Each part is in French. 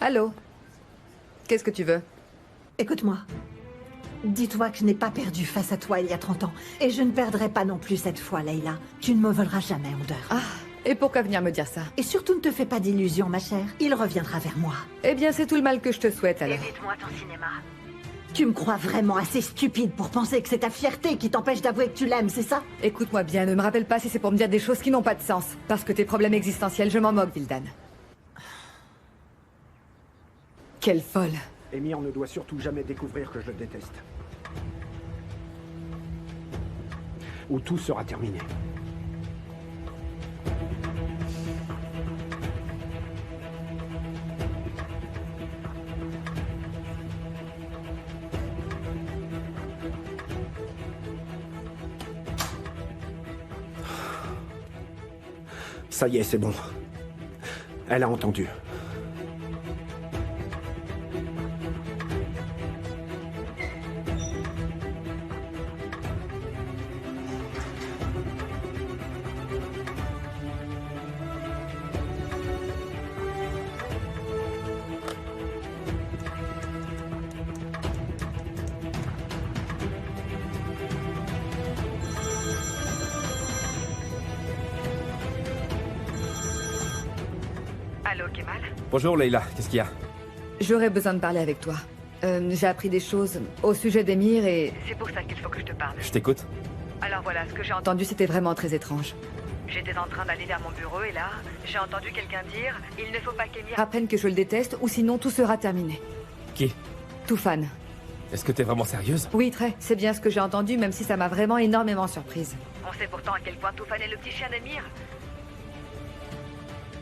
Allô? Qu'est-ce que tu veux? Écoute-moi. Dis-toi que je n'ai pas perdu face à toi il y a 30 ans. Et je ne perdrai pas non plus cette fois, Leila. Tu ne me voleras jamais, Onder. Ah, et pourquoi venir me dire ça? Et surtout ne te fais pas d'illusions, ma chère. Il reviendra vers moi. Eh bien, c'est tout le mal que je te souhaite, alors. Évite-moi ton cinéma. Tu me crois vraiment assez stupide pour penser que c'est ta fierté qui t'empêche d'avouer que tu l'aimes, c'est ça? Écoute-moi bien, ne me rappelle pas si c'est pour me dire des choses qui n'ont pas de sens. Parce que tes problèmes existentiels, je m'en moque, Vildan. Quelle folle. Émir ne doit surtout jamais découvrir que je le déteste. Ou tout sera terminé. Ça y est, c'est bon. Elle a entendu. Allô, Kemal? Bonjour Leila, qu'est-ce qu'il y a? J'aurais besoin de parler avec toi. J'ai appris des choses au sujet d'Emir et... C'est pour ça qu'il faut que je te parle. Je t'écoute. Alors voilà, ce que j'ai entendu, c'était vraiment très étrange. J'étais en train d'aller vers mon bureau et là, j'ai entendu quelqu'un dire « Il ne faut pas qu'Emir apprenne que je le déteste ou sinon tout sera terminé. Qui? » Toufan. Est-ce que t'es vraiment sérieuse? Oui, très. C'est bien ce que j'ai entendu, même si ça m'a vraiment énormément surprise. On sait pourtant à quel point Toufan est le petit chien d'Emir.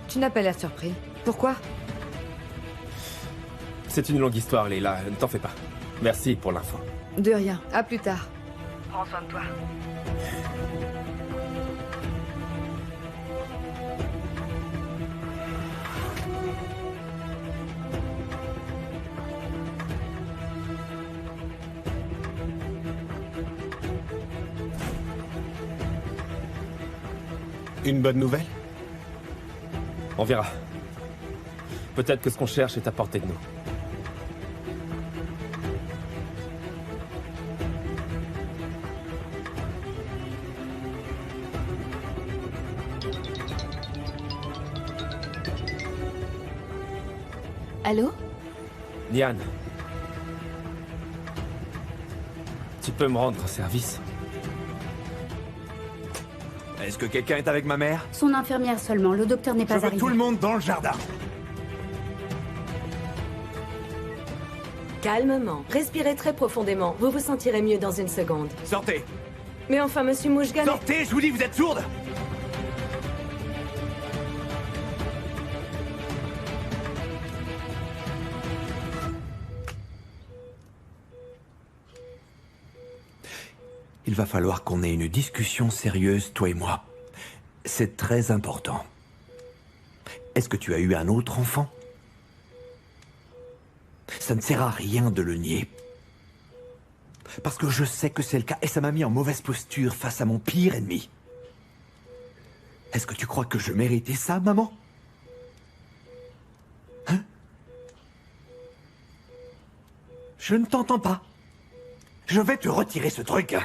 Tu n'as pas l'air surpris. Pourquoi? C'est une longue histoire, Leila, ne t'en fais pas. Merci pour l'info. De rien. À plus tard. Prends soin de toi. Une bonne nouvelle? On verra. Peut-être que ce qu'on cherche est à portée de nous. Allô? Diane. Tu peux me rendre service? Est-ce que quelqu'un est avec ma mère? Son infirmière seulement, le docteur n'est Je pas veux arrivé. tout le monde dans le jardin. Calmement, respirez très profondément. Vous vous sentirez mieux dans une seconde. Sortez. Mais enfin, monsieur Mouchgan... Sortez, je vous dis, vous êtes sourde? Il va falloir qu'on ait une discussion sérieuse, toi et moi. C'est très important. Est-ce que tu as eu un autre enfant? Ça ne sert à rien de le nier. Parce que je sais que c'est le cas et ça m'a mis en mauvaise posture face à mon pire ennemi. Est-ce que tu crois que je méritais ça, maman? Hein? Je ne t'entends pas. Je vais te retirer ce truc.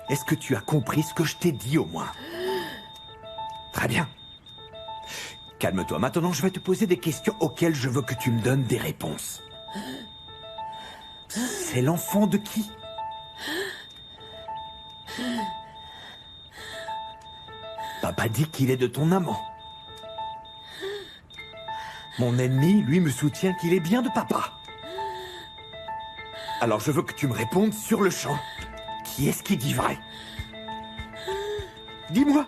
Est-ce que tu as compris ce que je t'ai dit au moins? Très bien. Calme-toi. Maintenant, je vais te poser des questions auxquelles je veux que tu me donnes des réponses. C'est l'enfant de qui? Papa dit qu'il est de ton amant. Mon ennemi, lui, me soutient qu'il est bien de papa. Alors je veux que tu me répondes sur le champ. Qui est-ce qui dit vrai? Dis-moi.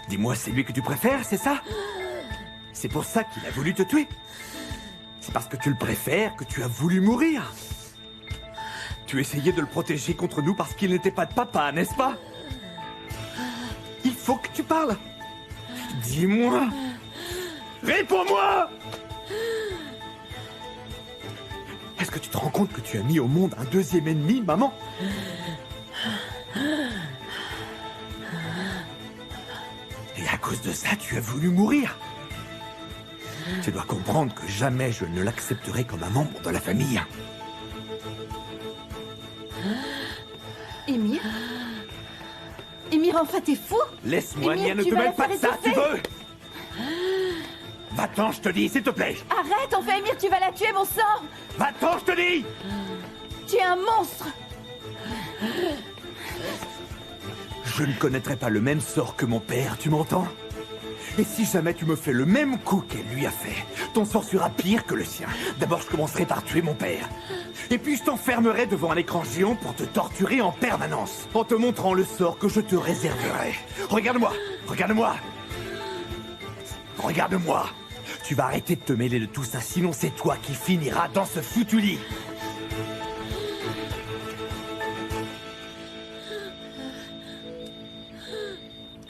Dis-moi, c'est lui que tu préfères, c'est ça? C'est pour ça qu'il a voulu te tuer? C'est parce que tu le préfères que tu as voulu mourir? Tu essayais de le protéger contre nous parce qu'il n'était pas de papa, n'est-ce pas? Il faut que tu parles. Dis-moi. Réponds-moi! Est-ce que tu te rends compte que tu as mis au monde un deuxième ennemi, maman? cause de ça, tu as voulu mourir. Tu dois comprendre que jamais je ne l'accepterai comme un membre de la famille. Émir? Émir, enfin, t'es fou? Laisse-moi, Émir, Nia, ne tu te vas mêle la pas de faire ça, tu veux? Va-t'en, je te dis, s'il te plaît. Arrête, enfin, Émir, tu vas la tuer, mon sang! Va-t'en, je te dis. Tu es un monstre! Je ne connaîtrai pas le même sort que mon père, tu m'entends? Et si jamais tu me fais le même coup qu'elle lui a fait, ton sort sera pire que le sien. D'abord, je commencerai par tuer mon père. Et puis je t'enfermerai devant un écran géant pour te torturer en permanence, en te montrant le sort que je te réserverai. Regarde-moi, regarde-moi. Regarde-moi. Tu vas arrêter de te mêler de tout ça, sinon c'est toi qui finiras dans ce foutu lit.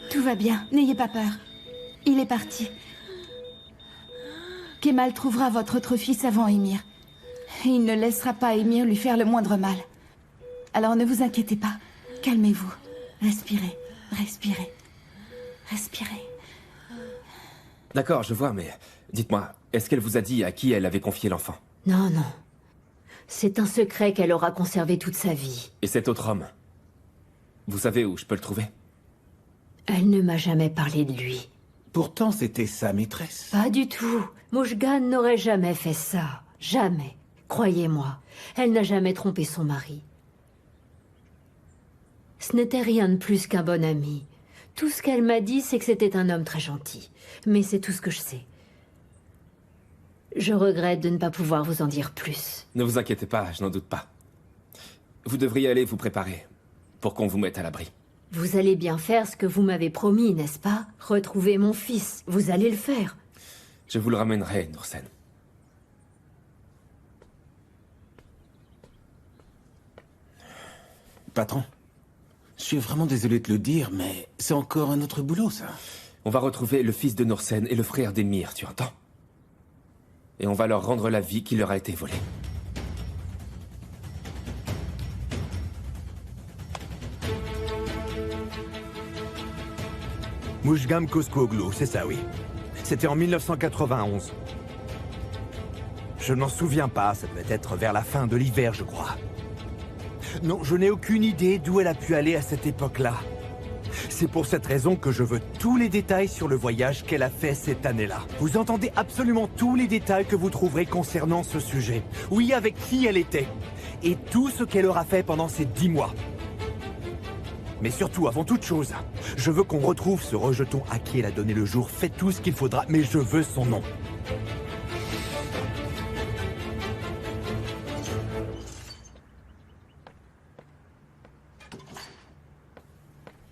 Tout va bien, n'ayez pas peur. Il est parti. Kemal trouvera votre autre fils avant Émir. Et il ne laissera pas Émir lui faire le moindre mal. Alors ne vous inquiétez pas. Calmez-vous. Respirez, respirez, respirez. D'accord, je vois, mais dites-moi, est-ce qu'elle vous a dit à qui elle avait confié l'enfant? Non, non. C'est un secret qu'elle aura conservé toute sa vie. Et cet autre homme? Vous savez où je peux le trouver? Elle ne m'a jamais parlé de lui. Pourtant, c'était sa maîtresse. Pas du tout. Mouchgan n'aurait jamais fait ça. Jamais. Croyez-moi, elle n'a jamais trompé son mari. Ce n'était rien de plus qu'un bon ami. Tout ce qu'elle m'a dit, c'est que c'était un homme très gentil. Mais c'est tout ce que je sais. Je regrette de ne pas pouvoir vous en dire plus. Ne vous inquiétez pas, je n'en doute pas. Vous devriez aller vous préparer pour qu'on vous mette à l'abri. Vous allez bien faire ce que vous m'avez promis, n'est-ce pas? Retrouver mon fils. Vous allez le faire. Je vous le ramènerai, Noursen. Patron, je suis vraiment désolé de le dire, mais c'est encore un autre boulot, ça. On va retrouver le fils de Noursen et le frère d'Émir, tu entends? Et on va leur rendre la vie qui leur a été volée. Mouchgam Koskoglou, c'est ça, oui. C'était en 1991. Je n'en souviens pas, ça devait être vers la fin de l'hiver, je crois. Non, je n'ai aucune idée d'où elle a pu aller à cette époque-là. C'est pour cette raison que je veux tous les détails sur le voyage qu'elle a fait cette année-là. Vous entendez absolument tous les détails que vous trouverez concernant ce sujet. Oui, avec qui elle était. Et tout ce qu'elle aura fait pendant ces 10 mois. Mais surtout, avant toute chose, je veux qu'on retrouve ce rejeton à qui elle a donné le jour. Faites tout ce qu'il faudra, mais je veux son nom.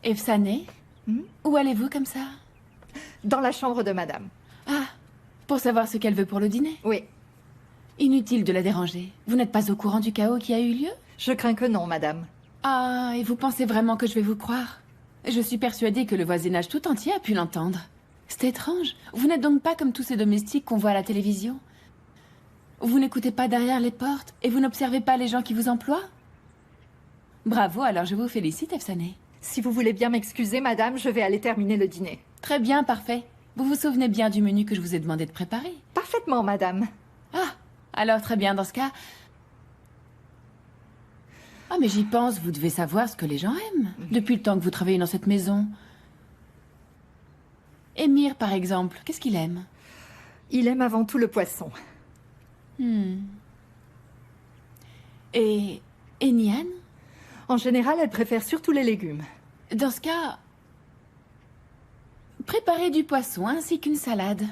Efsané, où allez-vous comme ça? Dans la chambre de madame. Ah, pour savoir ce qu'elle veut pour le dîner? Oui. Inutile de la déranger. Vous n'êtes pas au courant du chaos qui a eu lieu? Je crains que non, madame. Ah, et vous pensez vraiment que je vais vous croire? Je suis persuadée que le voisinage tout entier a pu l'entendre. C'est étrange. Vous n'êtes donc pas comme tous ces domestiques qu'on voit à la télévision? Vous n'écoutez pas derrière les portes et vous n'observez pas les gens qui vous emploient? Bravo, alors je vous félicite, Efsané. Si vous voulez bien m'excuser, madame, je vais aller terminer le dîner. Très bien, parfait. Vous vous souvenez bien du menu que je vous ai demandé de préparer? Parfaitement, madame. Ah, alors très bien, dans ce cas... Ah, mais j'y pense, vous devez savoir ce que les gens aiment, depuis le temps que vous travaillez dans cette maison. Émir, par exemple, qu'est-ce qu'il aime? Il aime avant tout le poisson. Et Nian? En général, elle préfère surtout les légumes. Dans ce cas, préparez du poisson ainsi qu'une salade.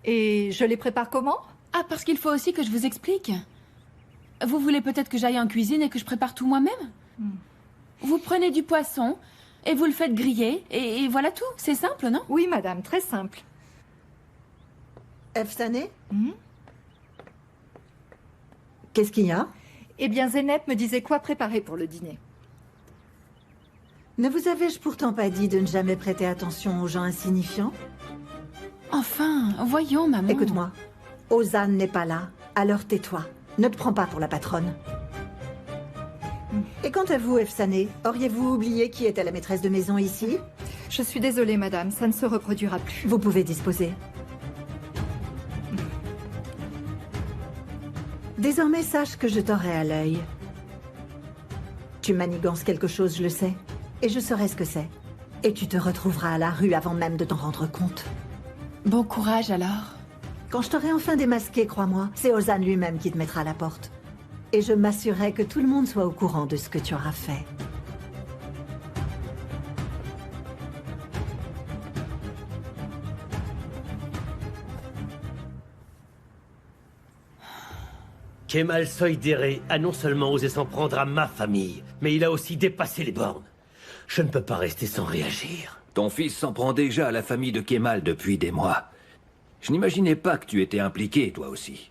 Et je les prépare comment? Ah, parce qu'il faut aussi que je vous explique. Vous voulez peut-être que j'aille en cuisine et que je prépare tout moi-même? Vous prenez du poisson et vous le faites griller et voilà tout. C'est simple, non? Oui, madame, très simple. Efsané? Qu'est-ce qu'il y a? Eh bien, Zeynep me disait quoi préparer pour le dîner. Ne vous avais-je pourtant pas dit de ne jamais prêter attention aux gens insignifiants? Enfin, voyons, maman. Écoute-moi, Ozan n'est pas là, alors tais-toi. Ne te prends pas pour la patronne. Et quant à vous, Efsané, auriez-vous oublié qui était la maîtresse de maison ici? Je suis désolée, madame, ça ne se reproduira plus. Vous pouvez disposer. Désormais, sache que je t'aurai à l'œil. Tu manigances quelque chose, je le sais. Et je saurai ce que c'est. Et tu te retrouveras à la rue avant même de t'en rendre compte. Bon courage alors. Quand je t'aurai enfin démasqué, crois-moi, c'est Ozan lui-même qui te mettra à la porte. Et je m'assurerai que tout le monde soit au courant de ce que tu auras fait. Kemal Soydere a non seulement osé s'en prendre à ma famille, mais il a aussi dépassé les bornes. Je ne peux pas rester sans réagir. Ton fils s'en prend déjà à la famille de Kemal depuis des mois. Je n'imaginais pas que tu étais impliqué, toi aussi.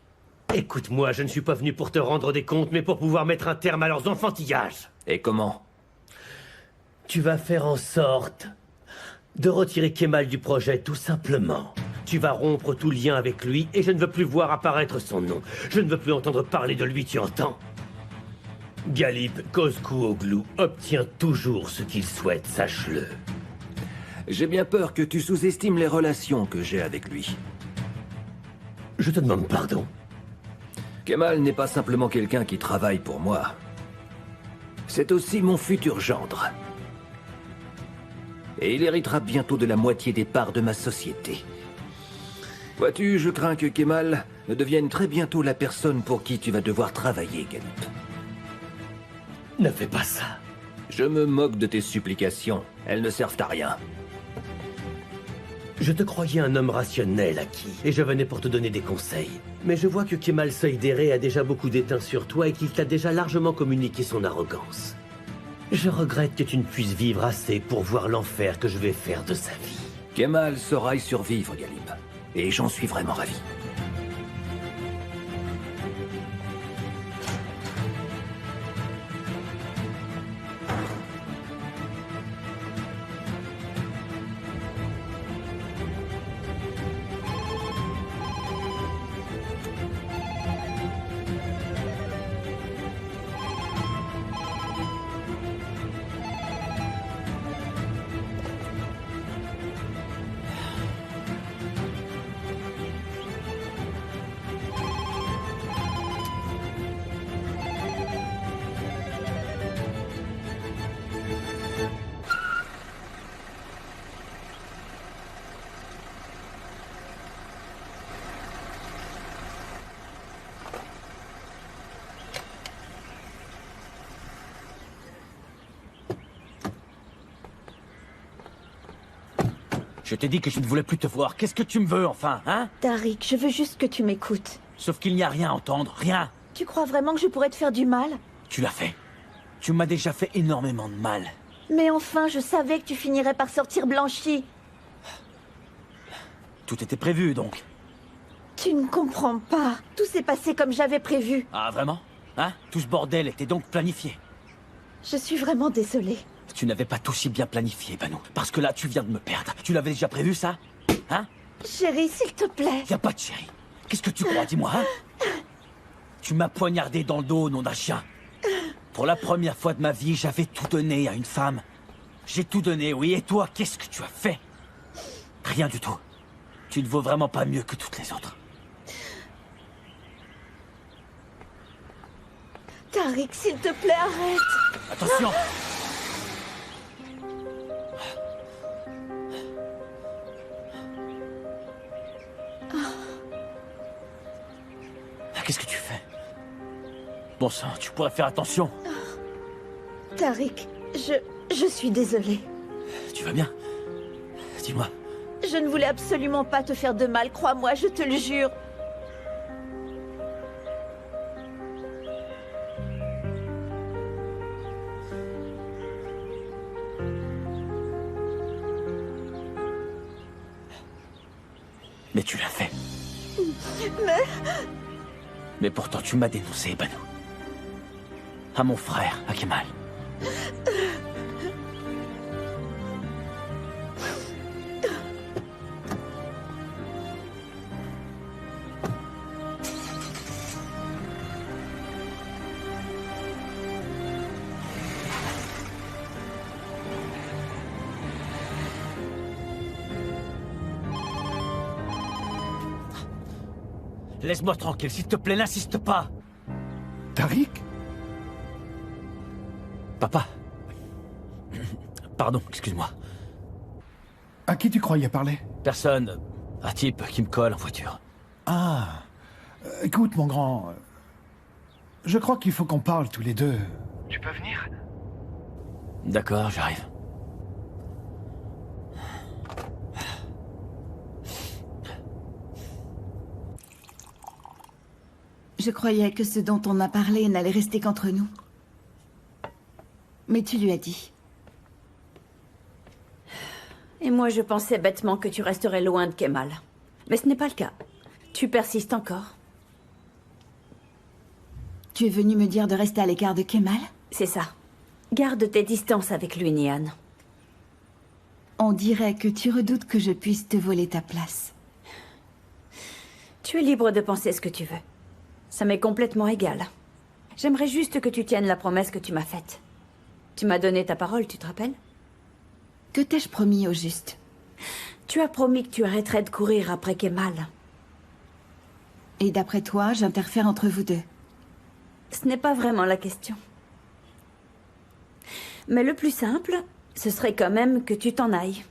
Écoute-moi, je ne suis pas venu pour te rendre des comptes, mais pour pouvoir mettre un terme à leurs enfantillages. Et comment? Tu vas faire en sorte de retirer Kemal du projet, tout simplement. Tu vas rompre tout lien avec lui, et je ne veux plus voir apparaître son nom. Je ne veux plus entendre parler de lui, tu entends? Galip Kozkuoglu obtient toujours ce qu'il souhaite, sache-le. J'ai bien peur que tu sous-estimes les relations que j'ai avec lui. Je te demande pardon. Kemal n'est pas simplement quelqu'un qui travaille pour moi. C'est aussi mon futur gendre. Et il héritera bientôt de la moitié des parts de ma société. Vois-tu, je crains que Kemal ne devienne très bientôt la personne pour qui tu vas devoir travailler, Galip. Ne fais pas ça. Je me moque de tes supplications. Elles ne servent à rien. Je te croyais un homme rationnel, Aki, et je venais pour te donner des conseils. Mais je vois que Kemal Soydere a déjà beaucoup d'étain sur toi et qu'il t'a déjà largement communiqué son arrogance. Je regrette que tu ne puisses vivre assez pour voir l'enfer que je vais faire de sa vie. Kemal saura y survivre, Galip. Et j'en suis vraiment ravi. Je t'ai dit que je ne voulais plus te voir. Qu'est-ce que tu me veux, enfin, hein? Tariq, je veux juste que tu m'écoutes. Sauf qu'il n'y a rien à entendre, rien. Tu crois vraiment que je pourrais te faire du mal? Tu l'as fait. Tu m'as déjà fait énormément de mal. Mais enfin, je savais que tu finirais par sortir blanchi. Tout était prévu, donc. Tu ne comprends pas. Tout s'est passé comme j'avais prévu. Ah, vraiment? Hein? Tout ce bordel était donc planifié. Je suis vraiment désolée. Tu n'avais pas tout si bien planifié, Banu. Parce que là, tu viens de me perdre. Tu l'avais déjà prévu, ça? Hein? Chérie, s'il te plaît. Y a pas de chérie. Qu'est-ce que tu crois, dis-moi, hein? Tu m'as poignardé dans le dos, nom d'un chien. Pour la première fois de ma vie, j'avais tout donné à une femme. J'ai tout donné, oui. Et toi, qu'est-ce que tu as fait? Rien du tout. Tu ne vaux vraiment pas mieux que toutes les autres. Tariq, s'il te plaît, arrête. Attention! Qu'est-ce que tu fais? Bon sang, tu pourrais faire attention. Tariq, je suis désolée. Tu vas bien? Dis-moi. Je ne voulais absolument pas te faire de mal, crois-moi, je te le jure. Mais tu l'as fait. Mais pourtant, tu m'as dénoncé, Banu. À mon frère, à Kemal. Laisse-moi tranquille, s'il te plaît, n'insiste pas. Tariq? Papa. Pardon, excuse-moi. À qui tu croyais parler? Personne. Un type qui me colle en voiture. Ah. Écoute, mon grand. Je crois qu'il faut qu'on parle tous les deux. Tu peux venir? D'accord, j'arrive. Je croyais que ce dont on m'a parlé n'allait rester qu'entre nous. Mais tu lui as dit. Et moi, je pensais bêtement que tu resterais loin de Kemal. Mais ce n'est pas le cas. Tu persistes encore. Tu es venu me dire de rester à l'écart de Kemal? C'est ça. Garde tes distances avec lui, Nihan. On dirait que tu redoutes que je puisse te voler ta place. Tu es libre de penser ce que tu veux. Ça m'est complètement égal. J'aimerais juste que tu tiennes la promesse que tu m'as faite. Tu m'as donné ta parole, tu te rappelles? Que t'ai-je promis au juste? Tu as promis que tu arrêterais de courir après Kemal. Et d'après toi, j'interfère entre vous deux? Ce n'est pas vraiment la question. Mais le plus simple, ce serait quand même que tu t'en ailles.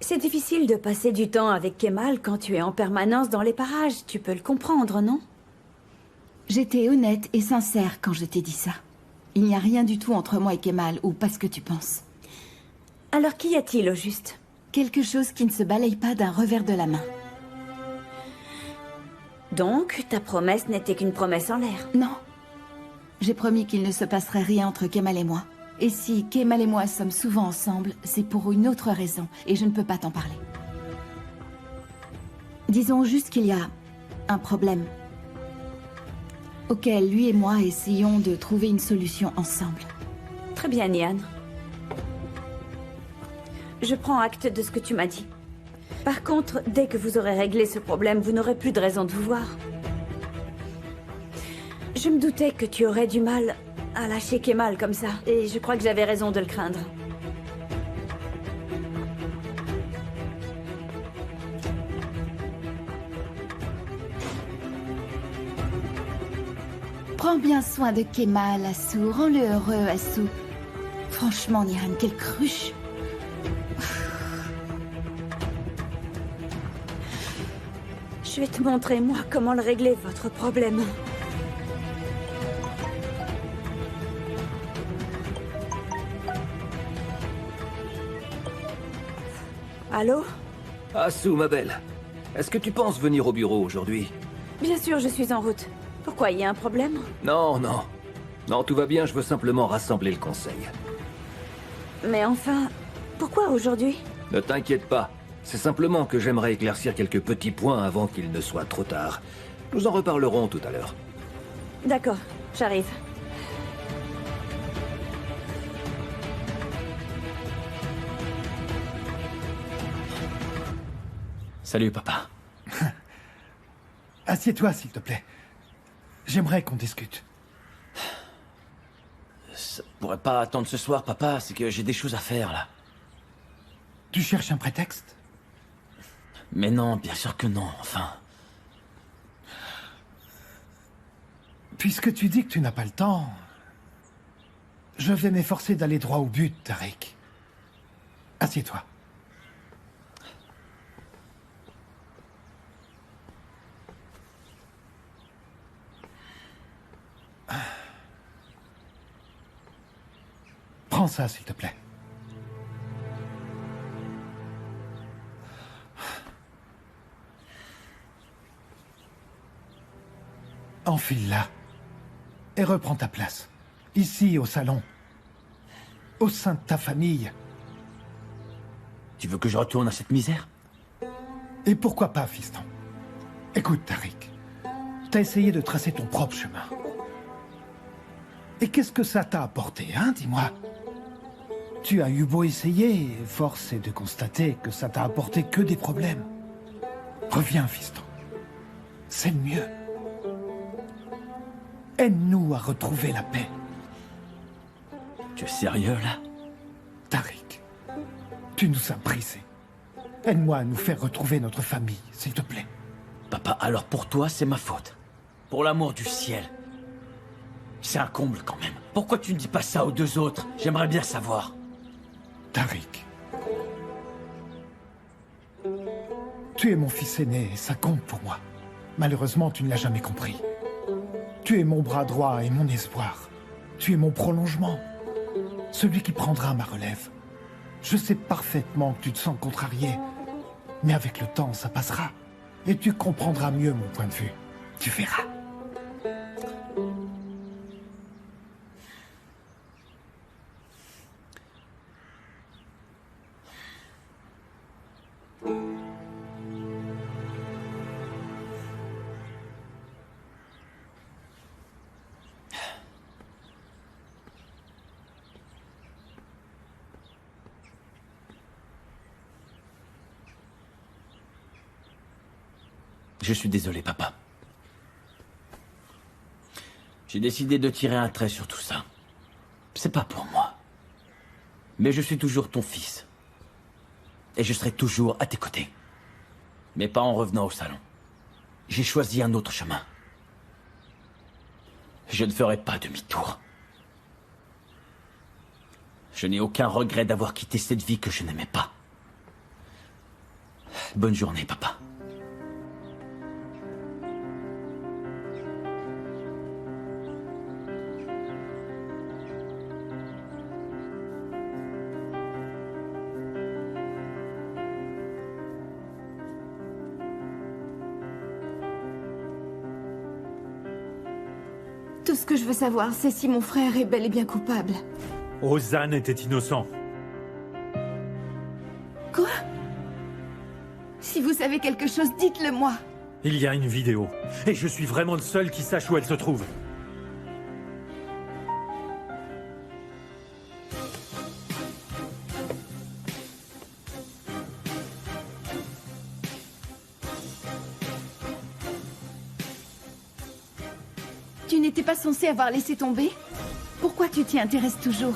C'est difficile de passer du temps avec Kemal quand tu es en permanence dans les parages. Tu peux le comprendre, non? J'étais honnête et sincère quand je t'ai dit ça. Il n'y a rien du tout entre moi et Kemal, ou pas ce que tu penses. Alors qu'y a-t-il au juste? Quelque chose qui ne se balaye pas d'un revers de la main. Donc, ta promesse n'était qu'une promesse en l'air? Non. J'ai promis qu'il ne se passerait rien entre Kemal et moi. Et si Kemal et moi sommes souvent ensemble, c'est pour une autre raison, et je ne peux pas t'en parler. Disons juste qu'il y a un problème auquel lui et moi essayons de trouver une solution ensemble. Très bien, Nihan. Je prends acte de ce que tu m'as dit. Par contre, dès que vous aurez réglé ce problème, vous n'aurez plus de raison de vous voir. Je me doutais que tu aurais du mal à lâcher Kemal comme ça, et je crois que j'avais raison de le craindre. Prends bien soin de Kemal, Assou. Rends-le heureux, Assou. Franchement, Nihan, quelle cruche. Je vais te montrer, moi, comment le régler, votre problème. Allô? Assou, ma belle. Est-ce que tu penses venir au bureau aujourd'hui? Bien sûr, je suis en route. Pourquoi, il y a un problème? Non, non. Non, tout va bien, je veux simplement rassembler le conseil. Mais enfin, pourquoi aujourd'hui? Ne t'inquiète pas. C'est simplement que j'aimerais éclaircir quelques petits points avant qu'il ne soit trop tard. Nous en reparlerons tout à l'heure. D'accord, j'arrive. Salut, papa. Assieds-toi, s'il te plaît. J'aimerais qu'on discute. Ça pourrait pas attendre ce soir, papa. C'est que j'ai des choses à faire, là. Tu cherches un prétexte? Mais non, bien sûr que non, enfin. Puisque tu dis que tu n'as pas le temps, je vais m'efforcer d'aller droit au but, Tariq. Assieds-toi. Prends ça, s'il te plaît. Enfile-la. Et reprends ta place. Ici, au salon. Au sein de ta famille. Tu veux que je retourne à cette misère? Et pourquoi pas, fiston? Écoute, Tariq. T'as essayé de tracer ton propre chemin. Et qu'est-ce que ça t'a apporté, hein, dis-moi? Tu as eu beau essayer, et force est de constater que ça t'a apporté que des problèmes. Reviens, fiston. C'est le mieux. Aide-nous à retrouver la paix. Tu es sérieux, là? Tariq, tu nous as brisés. Aide-moi à nous faire retrouver notre famille, s'il te plaît. Papa, alors pour toi, c'est ma faute. Pour l'amour du ciel. C'est un comble quand même. Pourquoi tu ne dis pas ça aux deux autres? J'aimerais bien savoir. Tariq. Tu es mon fils aîné et ça compte pour moi. Malheureusement, tu ne l'as jamais compris. Tu es mon bras droit et mon espoir. Tu es mon prolongement. Celui qui prendra ma relève. Je sais parfaitement que tu te sens contrarié. Mais avec le temps, ça passera. Et tu comprendras mieux mon point de vue. Tu verras. Je suis désolé, papa. J'ai décidé de tirer un trait sur tout ça. C'est pas pour moi. Mais je suis toujours ton fils. Et je serai toujours à tes côtés. Mais pas en revenant au salon. J'ai choisi un autre chemin. Je ne ferai pas demi-tour. Je n'ai aucun regret d'avoir quitté cette vie que je n'aimais pas. Bonne journée, papa. Tout ce que je veux savoir, c'est si mon frère est bel et bien coupable. Ozan était innocent. Quoi? Si vous savez quelque chose, dites-le moi. Il y a une vidéo. Et je suis vraiment le seul qui sache où elle se trouve. Tu n'étais pas censé avoir laissé tomber? Pourquoi tu t'y intéresses toujours?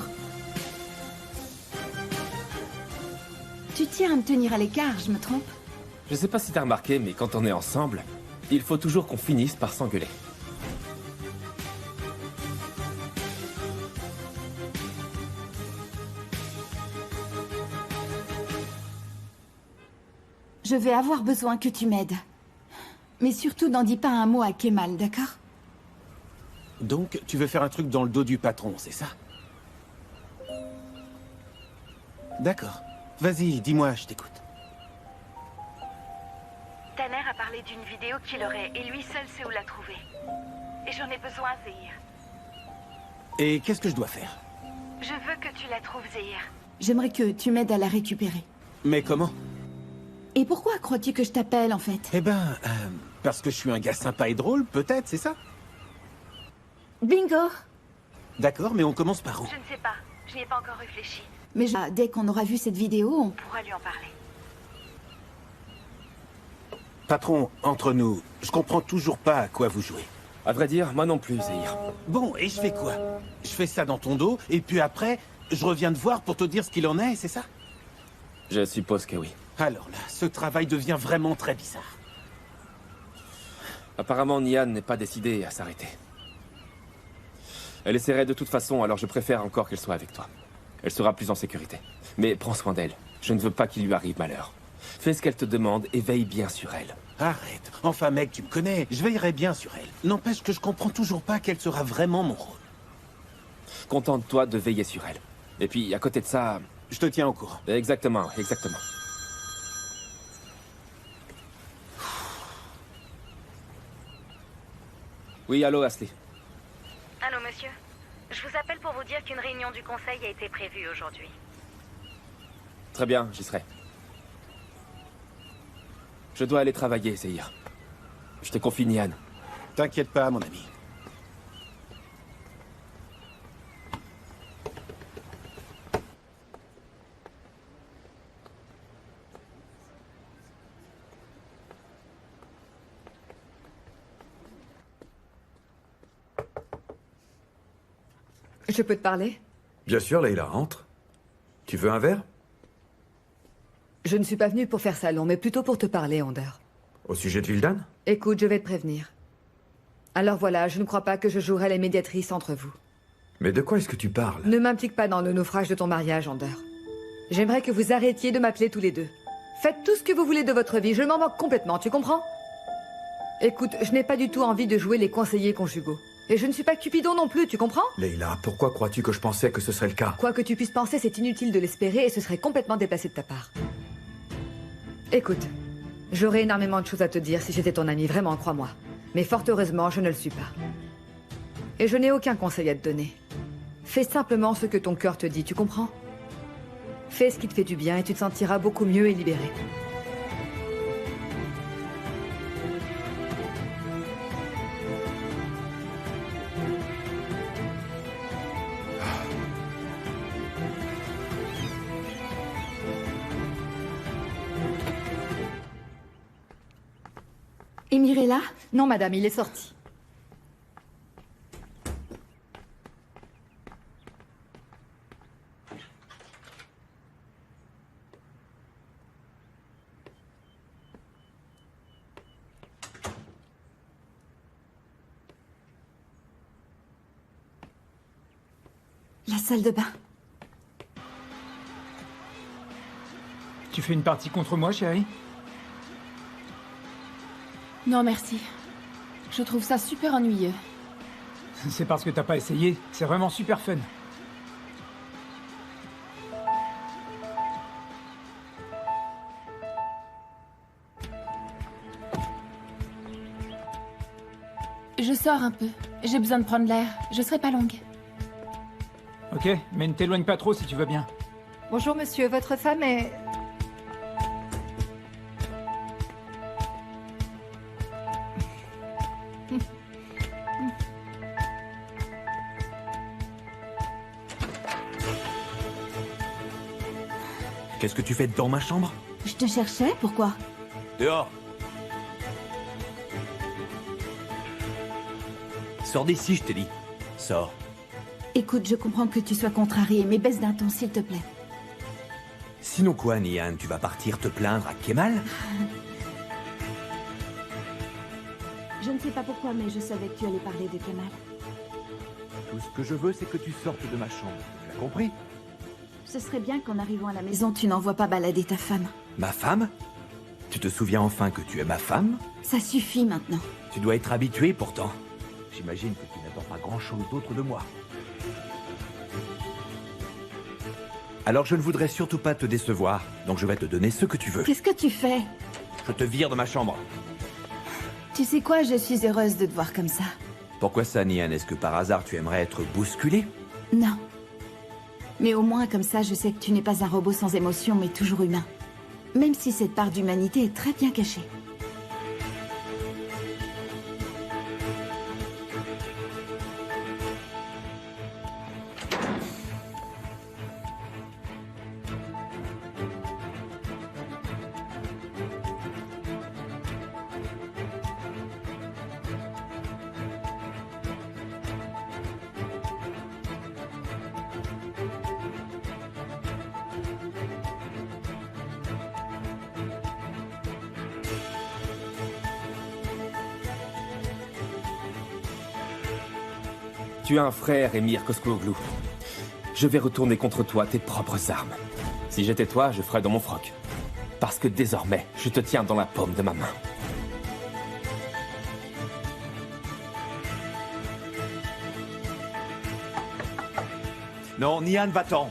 Tu tiens à me tenir à l'écart, je me trompe? Je sais pas si t'as remarqué, mais quand on est ensemble, il faut toujours qu'on finisse par s'engueuler. Je vais avoir besoin que tu m'aides. Mais surtout, n'en dis pas un mot à Kemal, d'accord? Donc, tu veux faire un truc dans le dos du patron, c'est ça? D'accord. Vas-y, dis-moi, je t'écoute. Tanner a parlé d'une vidéo qu'il aurait, et lui seul sait où la trouver. Et j'en ai besoin, Zéhir. Et qu'est-ce que je dois faire? Je veux que tu la trouves, Zéhir. J'aimerais que tu m'aides à la récupérer. Mais comment? Et pourquoi crois-tu que je t'appelle, en fait? Eh ben, parce que je suis un gars sympa et drôle, peut-être, c'est ça? Bingo! D'accord, mais on commence par où? Je ne sais pas. Je n'y ai pas encore réfléchi. Mais dès qu'on aura vu cette vidéo, On pourra lui en parler. Patron, entre nous, je comprends toujours pas à quoi vous jouez. À vrai dire, moi non plus, Zéhir. Bon, et je fais quoi? Je fais ça dans ton dos, et puis après, je reviens te voir pour te dire ce qu'il en est, c'est ça? Je suppose que oui. Alors là, ce travail devient vraiment très bizarre. Apparemment, Nian n'est pas décidée à s'arrêter. Elle essaierait de toute façon, alors je préfère encore qu'elle soit avec toi. Elle sera plus en sécurité. Mais prends soin d'elle. Je ne veux pas qu'il lui arrive malheur. Fais ce qu'elle te demande et veille bien sur elle. Arrête. Enfin, mec, tu me connais. Je veillerai bien sur elle. N'empêche que je comprends toujours pas quel sera vraiment mon rôle. Contente-toi de veiller sur elle. Et puis, à côté de ça... Je te tiens au courant. Exactement, exactement. Oui, allô, Ashley. Allô, monsieur. Je vous appelle pour vous dire qu'une réunion du conseil a été prévue aujourd'hui. Très bien, j'y serai. Je dois aller travailler, Zéhir. Je te confie Nian. T'inquiète pas, mon ami. Je peux te parler? Bien sûr, Leïla, entre. Tu veux un verre? Je ne suis pas venue pour faire salon, mais plutôt pour te parler, Onder. Au sujet de Vildan? Écoute, je vais te prévenir. Alors voilà, je ne crois pas que je jouerai les médiatrices entre vous. Mais de quoi est-ce que tu parles? Ne m'implique pas dans le naufrage de ton mariage, Ander. J'aimerais que vous arrêtiez de m'appeler tous les deux. Faites tout ce que vous voulez de votre vie, je m'en moque complètement, tu comprends? Écoute, je n'ai pas du tout envie de jouer les conseillers conjugaux. Et je ne suis pas Cupidon non plus, tu comprends? Leila, pourquoi crois-tu que je pensais que ce serait le cas? Quoi que tu puisses penser, c'est inutile de l'espérer et ce serait complètement déplacé de ta part. Écoute, j'aurais énormément de choses à te dire si j'étais ton ami, vraiment, crois-moi. Mais fort heureusement, je ne le suis pas. Et je n'ai aucun conseil à te donner. Fais simplement ce que ton cœur te dit, tu comprends? Fais ce qui te fait du bien et tu te sentiras beaucoup mieux et libéré. Émir est là? Non, madame, il est sorti. La salle de bain. Tu fais une partie contre moi, chérie? Non, merci. Je trouve ça super ennuyeux. C'est parce que t'as pas essayé. C'est vraiment super fun. Je sors un peu. J'ai besoin de prendre l'air. Je serai pas longue. Ok, mais ne t'éloigne pas trop si tu veux bien. Bonjour monsieur, votre femme est... Qu'est-ce que tu fais dans ma chambre? Je te cherchais, pourquoi? Dehors. Sors d'ici, je t'ai dit. Sors. Écoute, je comprends que tu sois contrarié, mais baisse d'un ton, s'il te plaît. Sinon quoi, Nian? Tu vas partir te plaindre à Kemal? Je ne sais pas pourquoi, mais je savais que tu allais parler de Kemal. Tout ce que je veux, c'est que tu sortes de ma chambre. Tu as compris? Ce serait bien qu'en arrivant à la maison, tu n'envoies pas balader ta femme. Ma femme? Tu te souviens enfin que tu es ma femme? Ça suffit maintenant. Tu dois être habitué pourtant. J'imagine que tu n'attends pas grand-chose d'autre de moi. Alors je ne voudrais surtout pas te décevoir, donc je vais te donner ce que tu veux. Qu'est-ce que tu fais? Je te vire de ma chambre. Tu sais quoi, je suis heureuse de te voir comme ça. Pourquoi ça, Nian? Est-ce que par hasard tu aimerais être bousculé? Non. Mais au moins comme ça, je sais que tu n'es pas un robot sans émotion, mais toujours humain. Même si cette part d'humanité est très bien cachée. Tu as un frère, Emir Koskoglou. Je vais retourner contre toi tes propres armes. Si j'étais toi, je ferais dans mon froc. Parce que désormais, je te tiens dans la paume de ma main. Non, Nian, va-t'en.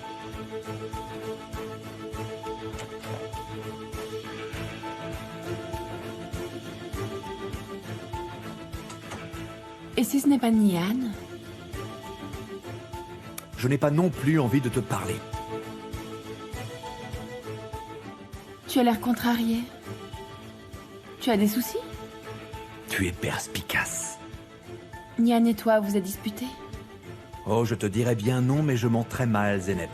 Et si ce n'est pas Nian? Je n'ai pas non plus envie de te parler. Tu as l'air contrarié. Tu as des soucis? Tu es perspicace. Nian et toi, vous êtes disputés? Oh, je te dirais bien non, mais je mens très mal, Zeynep.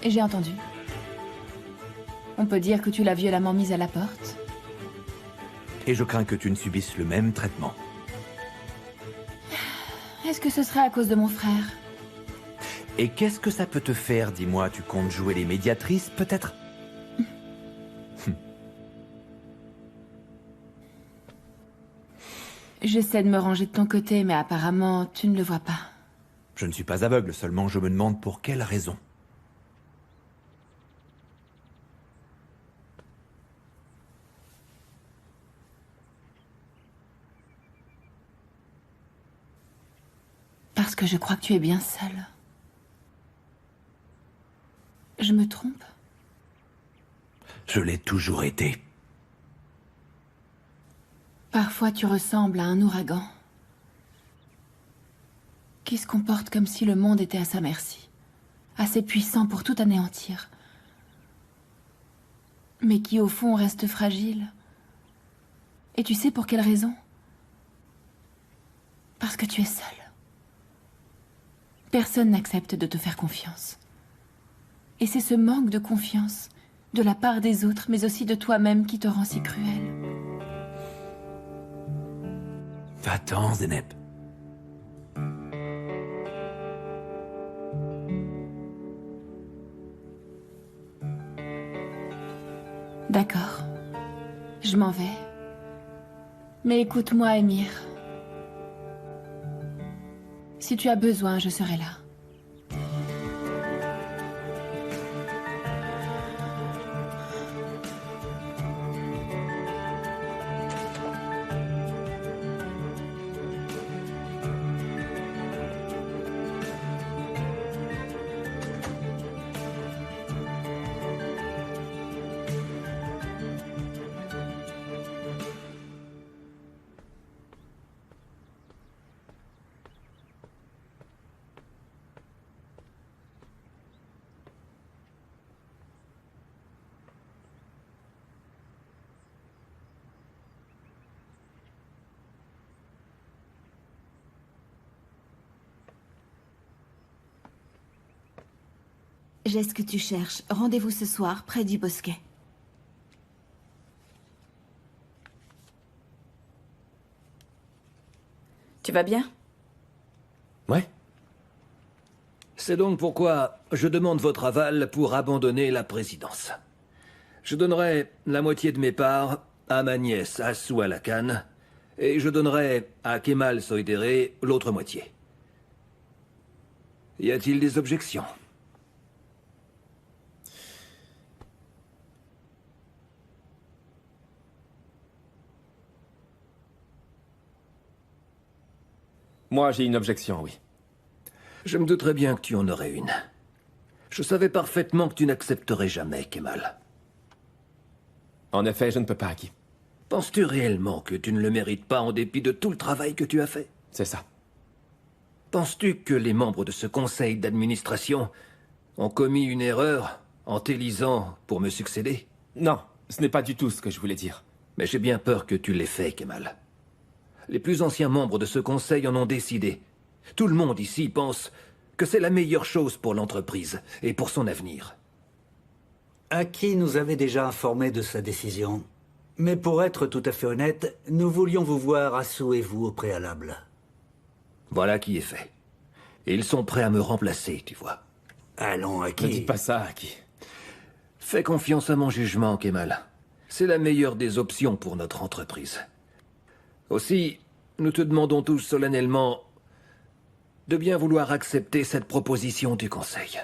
Et j'ai entendu. On peut dire que tu l'as violemment mise à la porte. Et je crains que tu ne subisses le même traitement. Est-ce que ce sera à cause de mon frère? Et qu'est-ce que ça peut te faire, dis-moi? Tu comptes jouer les médiatrices, peut-être? J'essaie de me ranger de ton côté, mais apparemment, tu ne le vois pas. Je ne suis pas aveugle, seulement je me demande pour quelle raison. Parce que je crois que tu es bien seule. Je me trompe? Je l'ai toujours été. Parfois, tu ressembles à un ouragan qui se comporte comme si le monde était à sa merci, assez puissant pour tout anéantir, mais qui, au fond, reste fragile. Et tu sais pour quelle raison? Parce que tu es seule. Personne n'accepte de te faire confiance. Et c'est ce manque de confiance, de la part des autres, mais aussi de toi-même, qui te rend si cruel. Va-t'en, Zeynep. D'accord. Je m'en vais. Mais écoute-moi, Émir. Si tu as besoin, je serai là. J'ai ce que tu cherches. Rendez-vous ce soir, près du bosquet. Tu vas bien? Ouais. C'est donc pourquoi je demande votre aval pour abandonner la présidence. Je donnerai la moitié de mes parts à ma nièce Assou Alakan, et je donnerai à Kemal Soydere l'autre moitié. Y a-t-il des objections? Moi, j'ai une objection, oui. Je me douterais bien que tu en aurais une. Je savais parfaitement que tu n'accepterais jamais, Kemal. En effet, je ne peux pas, Aki. Penses-tu réellement que tu ne le mérites pas en dépit de tout le travail que tu as fait? C'est ça. Penses-tu que les membres de ce conseil d'administration ont commis une erreur en t'élisant pour me succéder? Non, ce n'est pas du tout ce que je voulais dire. Mais j'ai bien peur que tu l'aies fait, Kemal. Les plus anciens membres de ce conseil en ont décidé. Tout le monde ici pense que c'est la meilleure chose pour l'entreprise et pour son avenir. Aki nous avait déjà informé de sa décision. Mais pour être tout à fait honnête, nous voulions vous voir Assou et vous au préalable. Voilà qui est fait. Et ils sont prêts à me remplacer, tu vois. Allons, Aki. Ne dis pas ça, Aki. Fais confiance à mon jugement, Kemal. C'est la meilleure des options pour notre entreprise. Aussi, nous te demandons tous solennellement de bien vouloir accepter cette proposition du Conseil.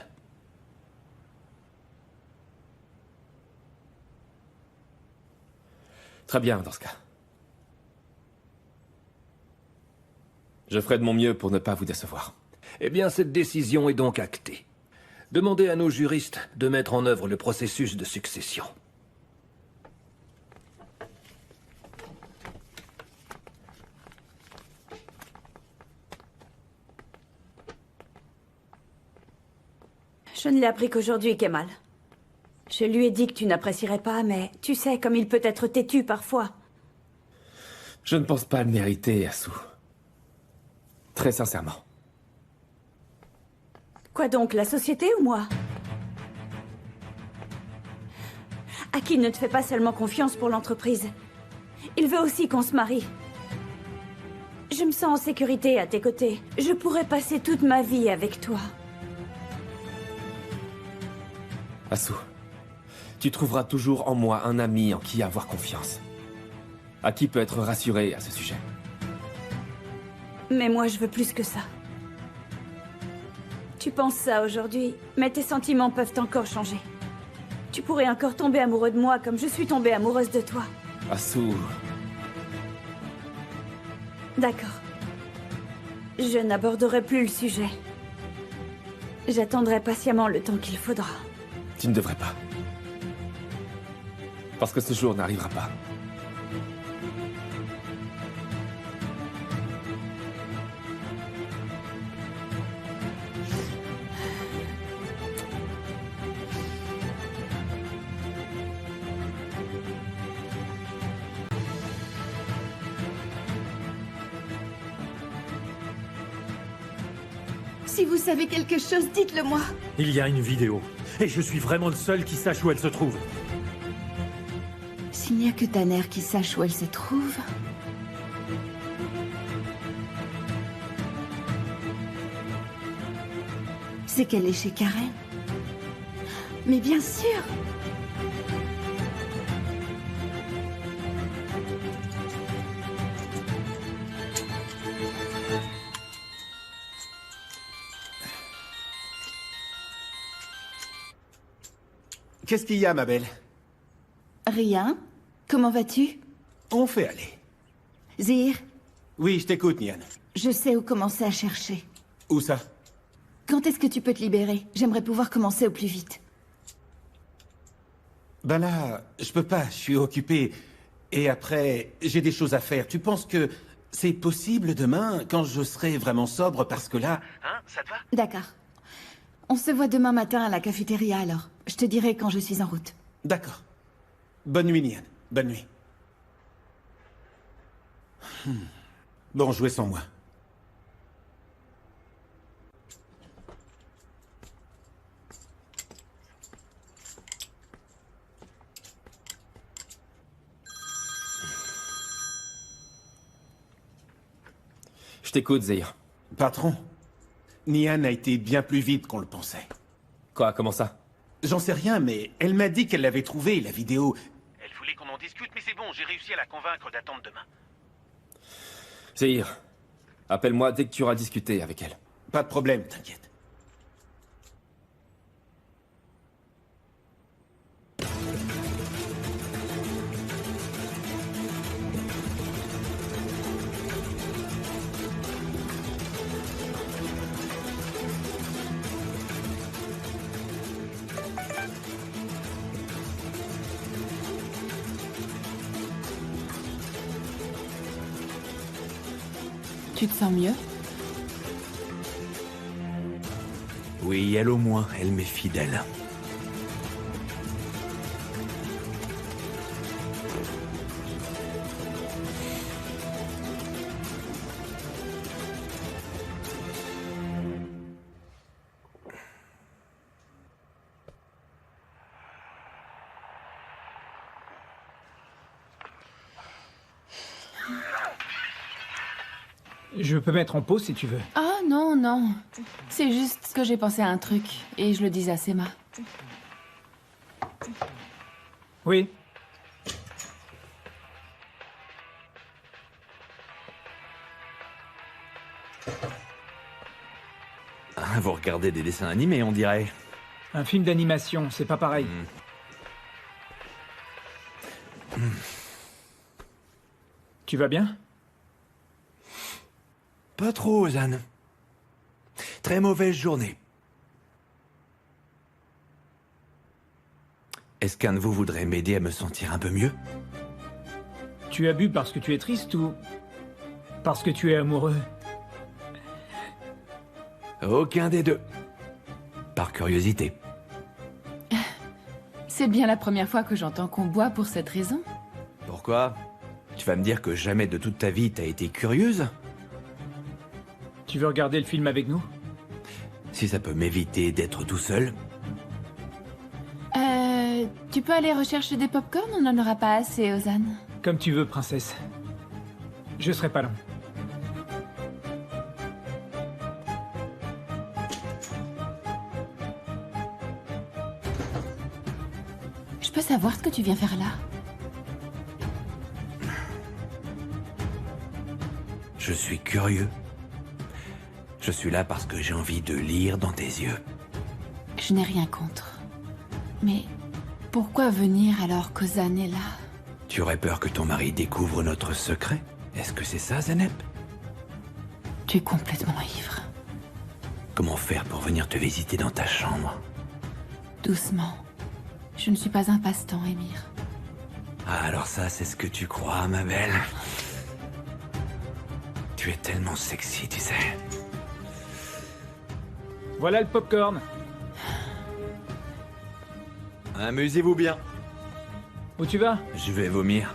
Très bien, dans ce cas. Je ferai de mon mieux pour ne pas vous décevoir. Eh bien, cette décision est donc actée. Demandez à nos juristes de mettre en œuvre le processus de succession. Je ne l'ai appris qu'aujourd'hui, Kemal. Je lui ai dit que tu n'apprécierais pas, mais tu sais comme il peut être têtu parfois. Je ne pense pas le mériter, Assou. Très sincèrement. Quoi donc, la société ou moi? Aki ne te fait pas seulement confiance pour l'entreprise. Il veut aussi qu'on se marie. Je me sens en sécurité à tes côtés. Je pourrais passer toute ma vie avec toi. Assou, tu trouveras toujours en moi un ami en qui avoir confiance. Aki peut être rassuré à ce sujet. Mais moi, je veux plus que ça. Tu penses ça aujourd'hui, mais tes sentiments peuvent encore changer. Tu pourrais encore tomber amoureux de moi comme je suis tombée amoureuse de toi. Asu, D'accord. Je n'aborderai plus le sujet. J'attendrai patiemment le temps qu'il faudra. tu ne devrais pas. Parce que ce jour n'arrivera pas. Si vous savez quelque chose, dites-le moi. Il y a une vidéo. Et je suis vraiment le seul qui sache où elle se trouve. S'il n'y a que Tanner qui sache où elle se trouve... c'est qu'elle est chez Karen. Mais bien sûr. Qu'est-ce qu'il y a, ma belle? Rien. Comment vas-tu? On fait aller. Zir, Oui, je t'écoute, Nian. je sais où commencer à chercher. Où ça? Quand est-ce que tu peux te libérer? J'aimerais pouvoir commencer au plus vite. Ben là, je peux pas, je suis occupé. Et après, j'ai des choses à faire. Tu penses que c'est possible demain, quand je serai vraiment sobre, parce que là... Hein, ça te va? D'accord. On se voit demain matin à la cafétéria alors. Je te dirai quand je suis en route. D'accord. Bonne nuit, Nian. Bonne nuit. Bon, jouez sans moi. Je t'écoute, Zahir. Patron, Nian a été bien plus vite qu'on le pensait. Quoi, comment ça? J'en sais rien, mais elle m'a dit qu'elle l'avait trouvé, la vidéo. Elle voulait qu'on en discute, mais c'est bon, j'ai réussi à la convaincre d'attendre demain. Zahir, appelle-moi dès que tu auras discuté avec elle. Pas de problème, t'inquiète. Tu te sens mieux? Oui, elle au moins, elle m'est fidèle. Je peux mettre en pause si tu veux. Ah non, non. C'est juste que j'ai pensé à un truc et je le disais à Sema. Oui. Ah, vous regardez des dessins animés, on dirait. Un film d'animation, c'est pas pareil. Tu vas bien? Pas trop, Ozan. Très mauvaise journée. Est-ce qu'un de vous voudrait m'aider à me sentir un peu mieux? Tu as bu parce que tu es triste ou parce que tu es amoureux? Aucun des deux. Par curiosité. C'est bien la première fois que j'entends qu'on boit pour cette raison. Pourquoi? Tu vas me dire que jamais de toute ta vie t'as été curieuse? Tu veux regarder le film avec nous? Si ça peut m'éviter d'être tout seul. Tu peux aller rechercher des pop-corn? On n'en aura pas assez, Ozan. Comme tu veux, princesse. Je serai pas long. Je peux savoir ce que tu viens faire là? Je suis curieux. Je suis là parce que j'ai envie de lire dans tes yeux. Je n'ai rien contre. Mais pourquoi venir alors qu'Ozan est là? Tu aurais peur que ton mari découvre notre secret? Est-ce que c'est ça, Zeynep? Tu es complètement ivre. Comment faire pour venir te visiter dans ta chambre? Doucement. Je ne suis pas un passe-temps, Émir. Ah, alors ça, c'est ce que tu crois, ma belle. Tu es tellement sexy, tu sais. Voilà le popcorn. Amusez-vous bien. Où tu vas? Je vais vomir.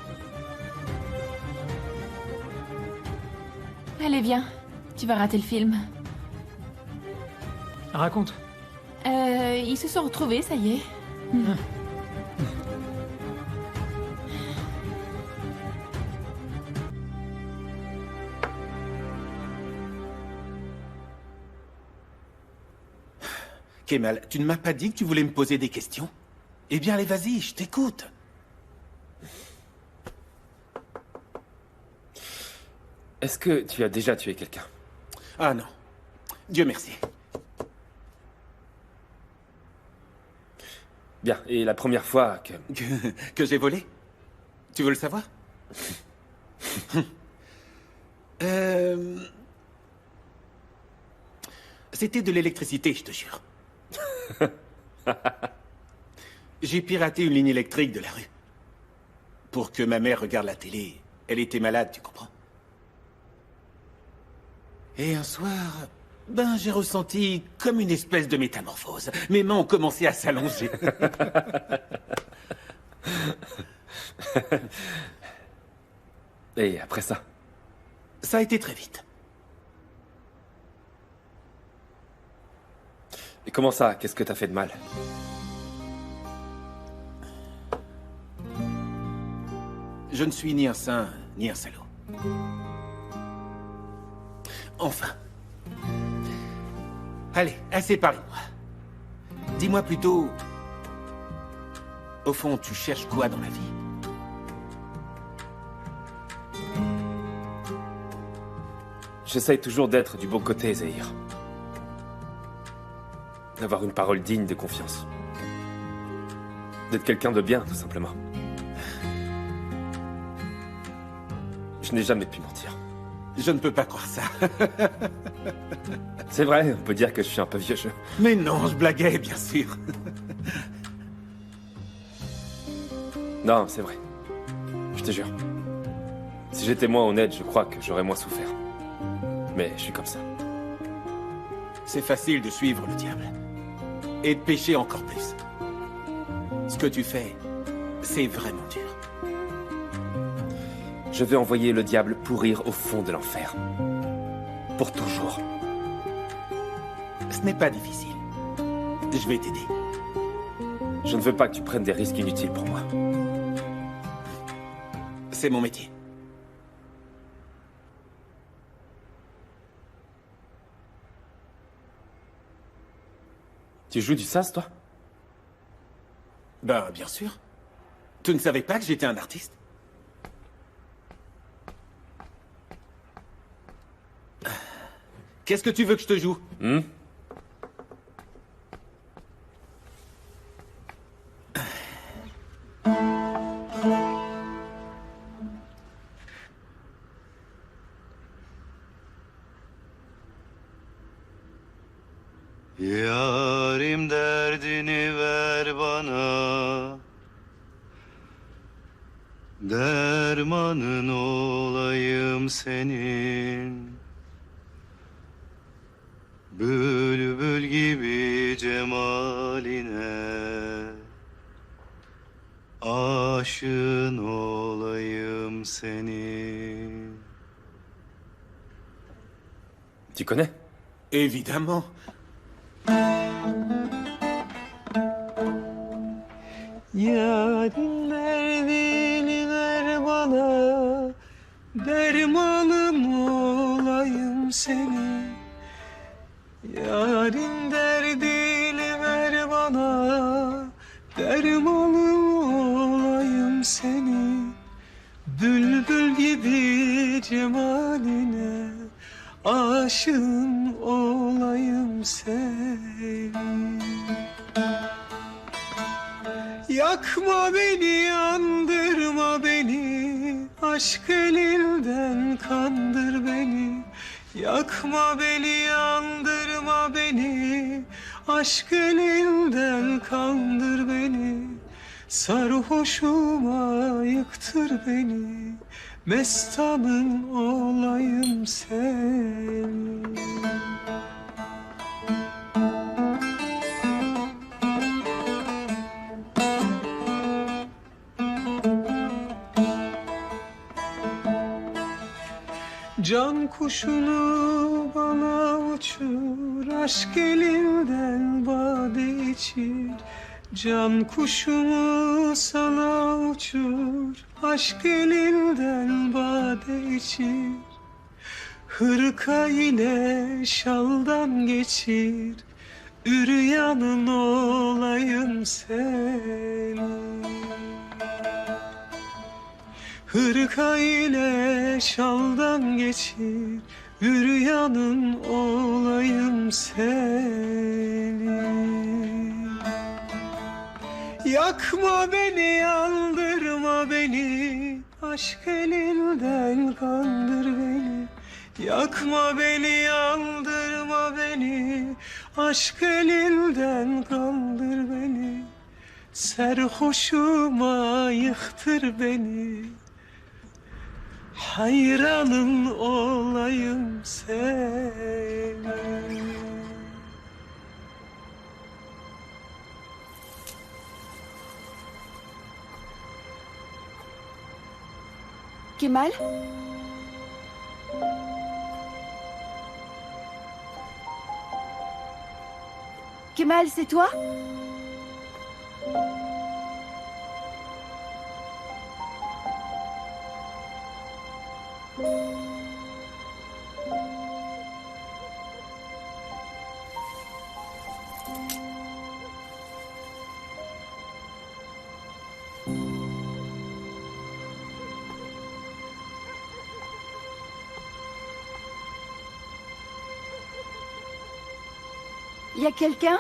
Allez, viens. Tu vas rater le film. Raconte. Ils se sont retrouvés, ça y est. Kemal, tu ne m'as pas dit que tu voulais me poser des questions? Eh bien, allez, vas-y, je t'écoute. Est-ce que tu as déjà tué quelqu'un? Ah non. Dieu merci. Bien, et la première fois que... Que j'ai volé? Tu veux le savoir? C'était de l'électricité, je te jure. J'ai piraté une ligne électrique de la rue. Pour que ma mère regarde la télé. Elle était malade, tu comprends? Et un soir, j'ai ressenti comme une espèce de métamorphose. Mes mains ont commencé à s'allonger. Et après ça? Ça a été très vite. Et comment ça? Qu'est-ce que t'as fait de mal? Je ne suis ni un saint, ni un salaud. Enfin. Allez, assez parlé de moi. Dis-moi plutôt... Au fond, tu cherches quoi dans la vie? J'essaye toujours d'être du bon côté, Zahir. D'avoir une parole digne de confiance. D'être quelqu'un de bien, tout simplement. Je n'ai jamais pu mentir. Je ne peux pas croire ça. C'est vrai, on peut dire que je suis un peu vieux jeu. Mais non, je blaguais, bien sûr. Non, c'est vrai. Je te jure. Si j'étais moins honnête, je crois que j'aurais moins souffert. Mais je suis comme ça. C'est facile de suivre le diable. Et de pécher encore plus. Ce que tu fais, c'est vraiment dur. Je vais envoyer le diable pourrir au fond de l'enfer. Pour toujours. Ce n'est pas difficile. Je vais t'aider. Je ne veux pas que tu prennes des risques inutiles pour moi. C'est mon métier. Tu joues du sas, toi? Ben, bien sûr. Tu ne savais pas que j'étais un artiste? Qu'est-ce que tu veux que je te joue? Yarim derdini ver bana, dermanın olayım senin. Bülbül gibi cemaline, aşığın olayım senin. Tu connais? Évidemment. Yarim derdini ver bana, dermanım olayım senin. Yarim derdini ver bana, dermanım olayım senin. Bülbül gibi cemaline, aşığın olayım senin. Yakma beni, yandırma beni, aşk elinden kandır beni. Yakma beni, yandırma beni, aşk elinden kandır beni. Sarhoşuma yıktır beni, mestanın olayım senin. Can kuşunu bana uçur, aşk elinden bade içir. Can kuşumu sana uçur, aşk elinden bade içir. Hırka ile şaldan geçir, üryanın olayım senin. Hırka ile şaldan geçir, üryanın olayım senin. Yakma beni, yandırma beni, aşk elinden kandır beni. Yakma beni, yandırma beni, aşk elinden kandır beni. Serhoşuma yıktır beni, hayranın olayım senin. Kemal? Kemal, c'est toi? Y a quelqu'un?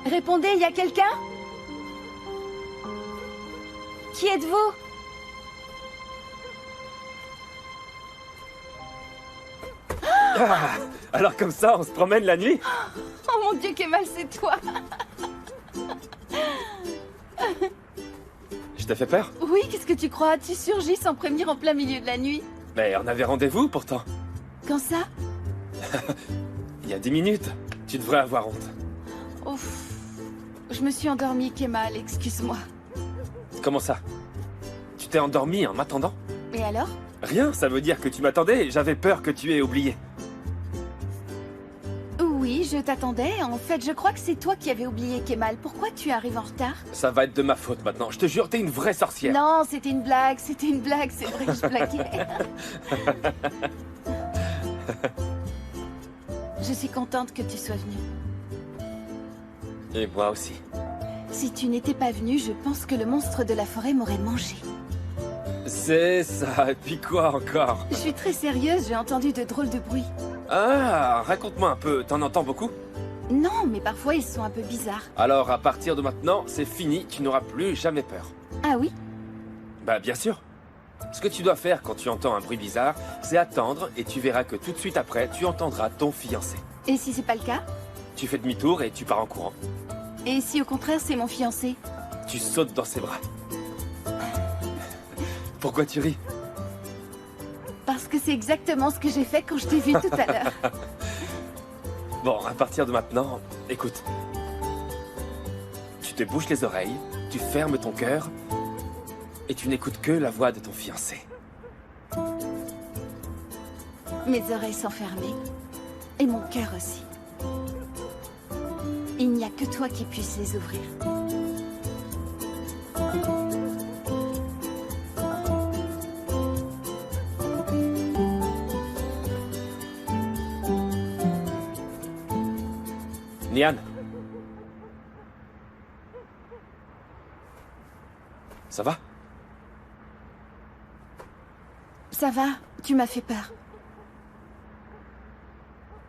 Répondez, y a quelqu'un? Qui êtes-vous? Ah, alors comme ça, on se promène la nuit? Oh mon Dieu, Kemal, c'est toi! Je t'ai fait peur? Oui, qu'est-ce que tu crois? Tu surgis sans prévenir en plein milieu de la nuit. Mais on avait rendez-vous pourtant. Quand ça? Il y a 10 minutes. Tu devrais avoir honte. Ouf. Je me suis endormie, Kemal, excuse-moi. Comment ça? Tu t'es endormi en m'attendant? Et alors? Rien, ça veut dire que tu m'attendais et j'avais peur que tu aies oublié. Oui, je t'attendais. En fait, je crois que c'est toi qui avais oublié, Kemal. Pourquoi tu arrives en retard? Ça va être de ma faute maintenant. Je te jure, t'es une vraie sorcière. Non, c'était une blague, c'est vrai, je blaguais. Je suis contente que tu sois venu. Et moi aussi. Si tu n'étais pas venu, je pense que le monstre de la forêt m'aurait mangé. C'est ça, et puis quoi encore? Je suis très sérieuse, j'ai entendu de drôles de bruits. Ah, raconte-moi un peu, t'en entends beaucoup? Non, mais parfois ils sont un peu bizarres. Alors, à partir de maintenant, c'est fini, tu n'auras plus jamais peur. Ah oui? Bah bien sûr. Ce que tu dois faire quand tu entends un bruit bizarre, c'est attendre et tu verras que tout de suite après, tu entendras ton fiancé. Et si c'est pas le cas? Tu fais demi-tour et tu pars en courant. Et si au contraire c'est mon fiancé? Tu sautes dans ses bras. Pourquoi tu ris? Parce que c'est exactement ce que j'ai fait quand je t'ai vu tout à l'heure. Bon, à partir de maintenant, écoute. Tu te bouches les oreilles, tu fermes ton cœur et tu n'écoutes que la voix de ton fiancé. Mes oreilles sont fermées. Et mon cœur aussi. Il n'y a que toi qui puisses les ouvrir. Nian. Ça va? Ça va, tu m'as fait peur.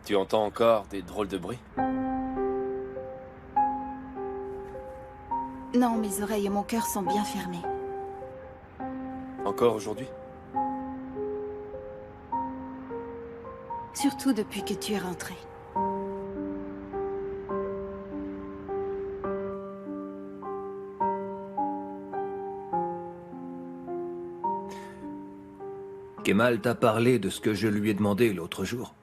Tu entends encore des drôles de bruits? Non, mes oreilles et mon cœur sont bien fermés. Encore aujourd'hui? Surtout depuis que tu es rentré. Kemal t'a parlé de ce que je lui ai demandé l'autre jour?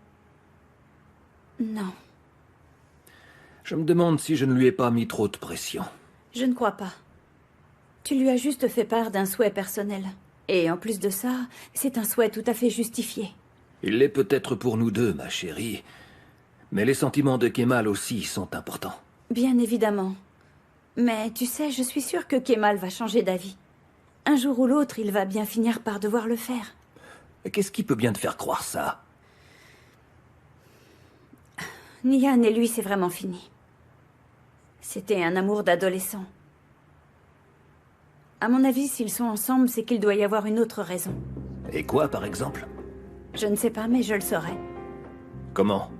Non, Je me demande si je ne lui ai pas mis trop de pression. je ne crois pas. Tu lui as juste fait part d'un souhait personnel. Et en plus de ça, c'est un souhait tout à fait justifié. Il l'est peut-être pour nous deux, ma chérie. Mais les sentiments de Kemal aussi sont importants. Bien évidemment. Mais tu sais, je suis sûre que Kemal va changer d'avis. Un jour ou l'autre, il va bien finir par devoir le faire. Qu'est-ce qui peut bien te faire croire ça? Nian et lui, c'est vraiment fini. C'était un amour d'adolescent. À mon avis, s'ils sont ensemble, c'est qu'il doit y avoir une autre raison. Et quoi, par exemple? Je ne sais pas, mais je le saurai. Comment?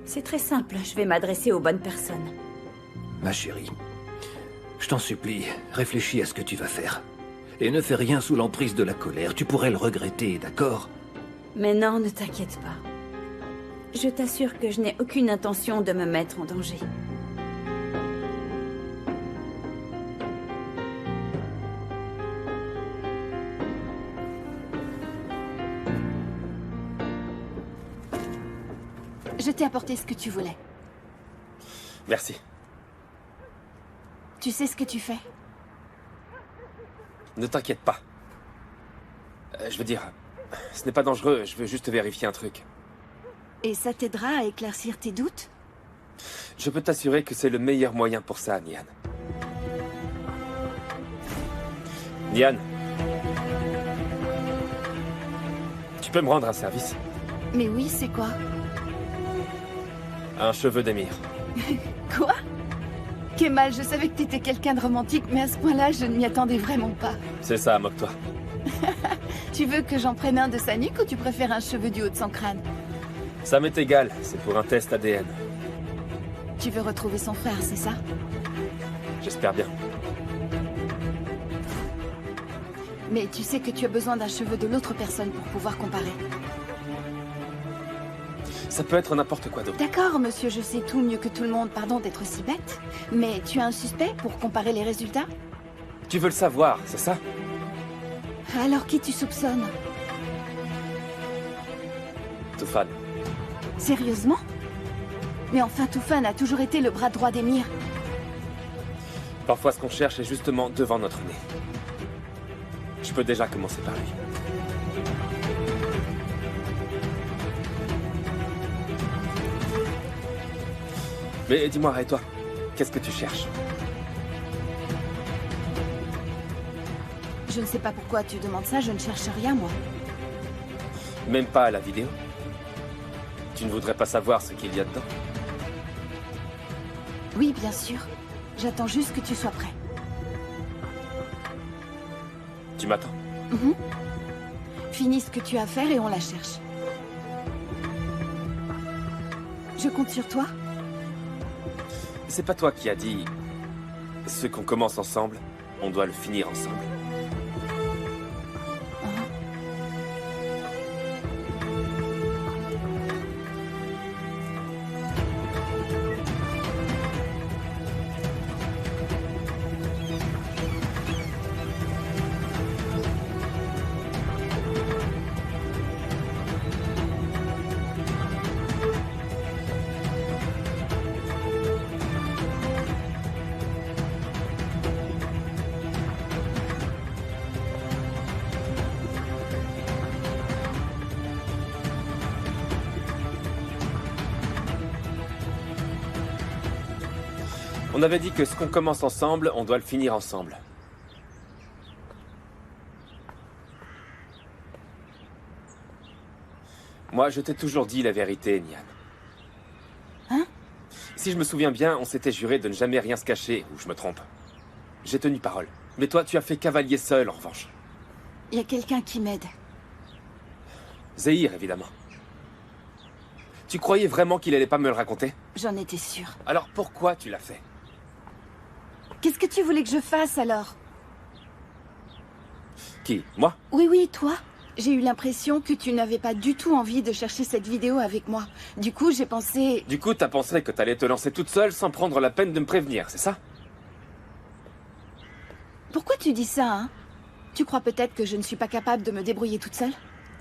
C'est très simple, je vais m'adresser aux bonnes personnes. Ma chérie, je t'en supplie, réfléchis à ce que tu vas faire. Et ne fais rien sous l'emprise de la colère, tu pourrais le regretter, d'accord? Mais non, ne t'inquiète pas. Je t'assure que je n'ai aucune intention de me mettre en danger. Je t'ai apporté ce que tu voulais. Merci. Tu sais ce que tu fais? Ne t'inquiète pas. Je veux dire, ce n'est pas dangereux, je veux juste vérifier un truc. Et ça t'aidera à éclaircir tes doutes? Je peux t'assurer que c'est le meilleur moyen pour ça, Nian. Nian. Tu peux me rendre un service? Mais oui, c'est quoi? Un cheveu d'émir. Quoi? Kemal, je savais que t'étais quelqu'un de romantique, mais à ce point-là, je ne m'y attendais vraiment pas. C'est ça, moque-toi. Tu veux que j'en prenne un de sa nuque ou tu préfères un cheveu du haut de son crâne? Ça m'est égal, c'est pour un test ADN. Tu veux retrouver son frère, c'est ça? J'espère bien. Mais tu sais que tu as besoin d'un cheveu de l'autre personne pour pouvoir comparer. Ça peut être n'importe quoi d'autre. D'accord, monsieur, je sais tout mieux que tout le monde, pardon d'être si bête. Mais tu as un suspect pour comparer les résultats? Tu veux le savoir, c'est ça? Alors qui tu soupçonnes? Tufan. Sérieusement? Mais enfin, Tufan a toujours été le bras droit d'Emir. Parfois, ce qu'on cherche est justement devant notre nez. Je peux déjà commencer par lui. Mais dis-moi, et toi, qu'est-ce que tu cherches? Je ne sais pas pourquoi tu demandes ça, je ne cherche rien, moi. Même pas à la vidéo? Tu ne voudrais pas savoir ce qu'il y a dedans? Oui, bien sûr. J'attends juste que tu sois prêt. Tu m'attends? Finis ce que tu as à faire et on la cherche. Je compte sur toi? C'est pas toi qui as dit... Ce qu'on commence ensemble, on doit le finir ensemble. On avait dit que ce qu'on commence ensemble, on doit le finir ensemble. Moi, je t'ai toujours dit la vérité, Nian. Hein? Si je me souviens bien, on s'était juré de ne jamais rien se cacher, ou je me trompe. J'ai tenu parole. Mais toi, tu as fait cavalier seul, en revanche. Il y a quelqu'un qui m'aide. Zahir, évidemment. Tu croyais vraiment qu'il allait pas me le raconter? J'en étais sûre. Alors pourquoi tu l'as fait? Qu'est-ce que tu voulais que je fasse, alors? Qui? Moi? Oui, toi. J'ai eu l'impression que tu n'avais pas du tout envie de chercher cette vidéo avec moi. Du coup, j'ai pensé... Du coup, t'as pensé que t'allais te lancer toute seule sans prendre la peine de me prévenir, c'est ça? Pourquoi tu dis ça, hein? Tu crois peut-être que je ne suis pas capable de me débrouiller toute seule?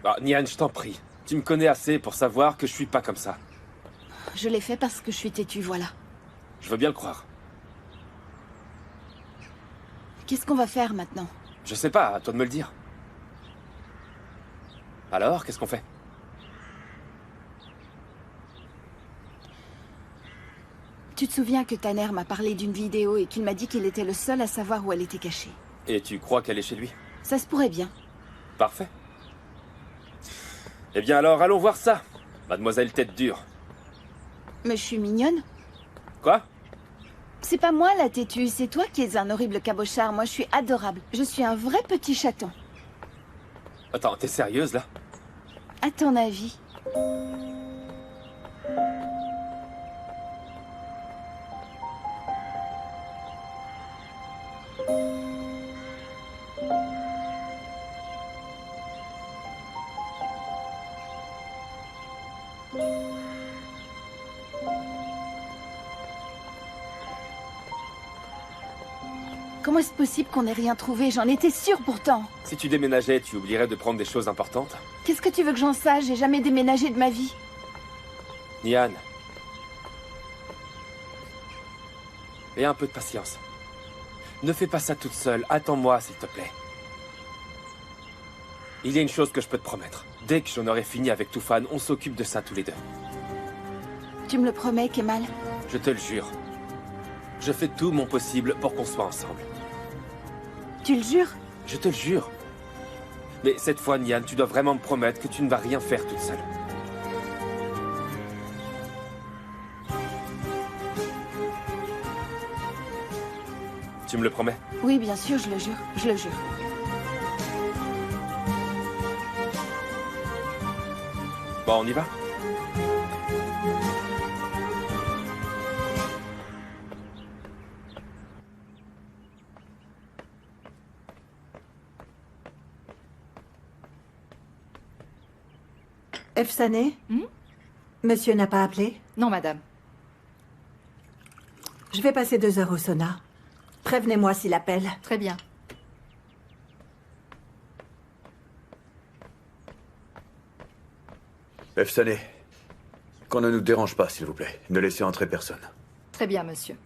Ah, Nian, je t'en prie. Tu me connais assez pour savoir que je suis pas comme ça. Je l'ai fait parce que je suis têtue, voilà. Je veux bien le croire. Qu'est-ce qu'on va faire maintenant? Je sais pas, à toi de me le dire. Alors, qu'est-ce qu'on fait? Tu te souviens que Tanner m'a parlé d'une vidéo et qu'il m'a dit qu'il était le seul à savoir où elle était cachée? Et tu crois qu'elle est chez lui? Ça se pourrait bien. Parfait. Eh bien alors, allons voir ça, mademoiselle tête dure. Mais je suis mignonne. Quoi? C'est pas moi la têtue, c'est toi qui es un horrible cabochard. Moi, je suis adorable. Je suis un vrai petit chaton. Attends, t'es sérieuse, là? À ton avis? Comment est-ce possible qu'on n'ait rien trouvé? J'en étais sûre pourtant. Si tu déménageais, tu oublierais de prendre des choses importantes? Qu'est-ce que tu veux que j'en sache? J'ai jamais déménagé de ma vie. Nian. Et un peu de patience. Ne fais pas ça toute seule. Attends-moi, s'il te plaît. Il y a une chose que je peux te promettre. Dès que j'en aurai fini avec Toufan, on s'occupe de ça tous les deux. Tu me le promets, Kemal? Je te le jure. Je fais tout mon possible pour qu'on soit ensemble. Tu le jures? Je te le jure. Mais cette fois, Nian, tu dois vraiment me promettre que tu ne vas rien faire toute seule. Tu me le promets? Oui, bien sûr, je le jure. Je le jure. Bon, on y va? Efsané? Monsieur n'a pas appelé? Non, madame. Je vais passer 2 heures au sauna. Prévenez-moi s'il appelle. Très bien. Efsané, qu'on ne nous dérange pas, s'il vous plaît. Ne laissez entrer personne. Très bien, monsieur.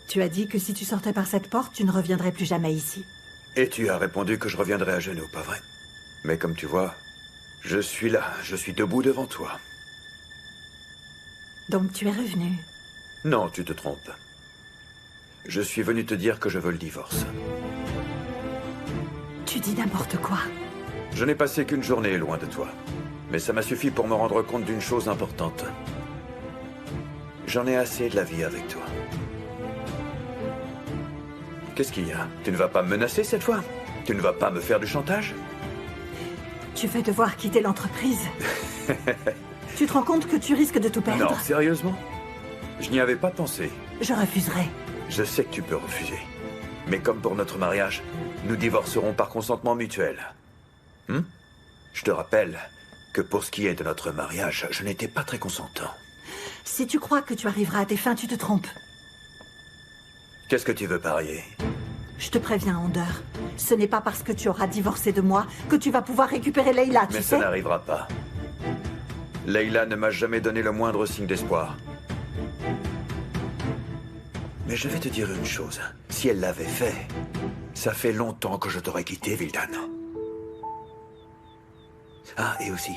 Tu as dit que si tu sortais par cette porte, tu ne reviendrais plus jamais ici. Et tu as répondu que je reviendrai à genoux, pas vrai? Mais comme tu vois, je suis là, je suis debout devant toi. Donc tu es revenu. Non, tu te trompes. Je suis venu te dire que je veux le divorce. Tu dis n'importe quoi. Je n'ai passé qu'une journée loin de toi. Mais ça m'a suffi pour me rendre compte d'une chose importante. J'en ai assez de la vie avec toi. Qu'est-ce qu'il y a? Tu ne vas pas me menacer cette fois? Tu ne vas pas me faire du chantage? Tu vas devoir quitter l'entreprise. Tu te rends compte que tu risques de tout perdre? Non, sérieusement? Je n'y avais pas pensé. Je refuserai. Je sais que tu peux refuser. Mais comme pour notre mariage, nous divorcerons par consentement mutuel. Je te rappelle que pour ce qui est de notre mariage, je n'étais pas très consentant. Si tu crois que tu arriveras à tes fins, tu te trompes. Qu'est-ce que tu veux parier? Je te préviens, Onder. Ce n'est pas parce que tu auras divorcé de moi que tu vas pouvoir récupérer Leila, tu sais? Mais ça n'arrivera pas. Leila ne m'a jamais donné le moindre signe d'espoir. Mais je vais te dire une chose. Si elle l'avait fait, ça fait longtemps que je t'aurais quitté, Vildan. Ah, et aussi,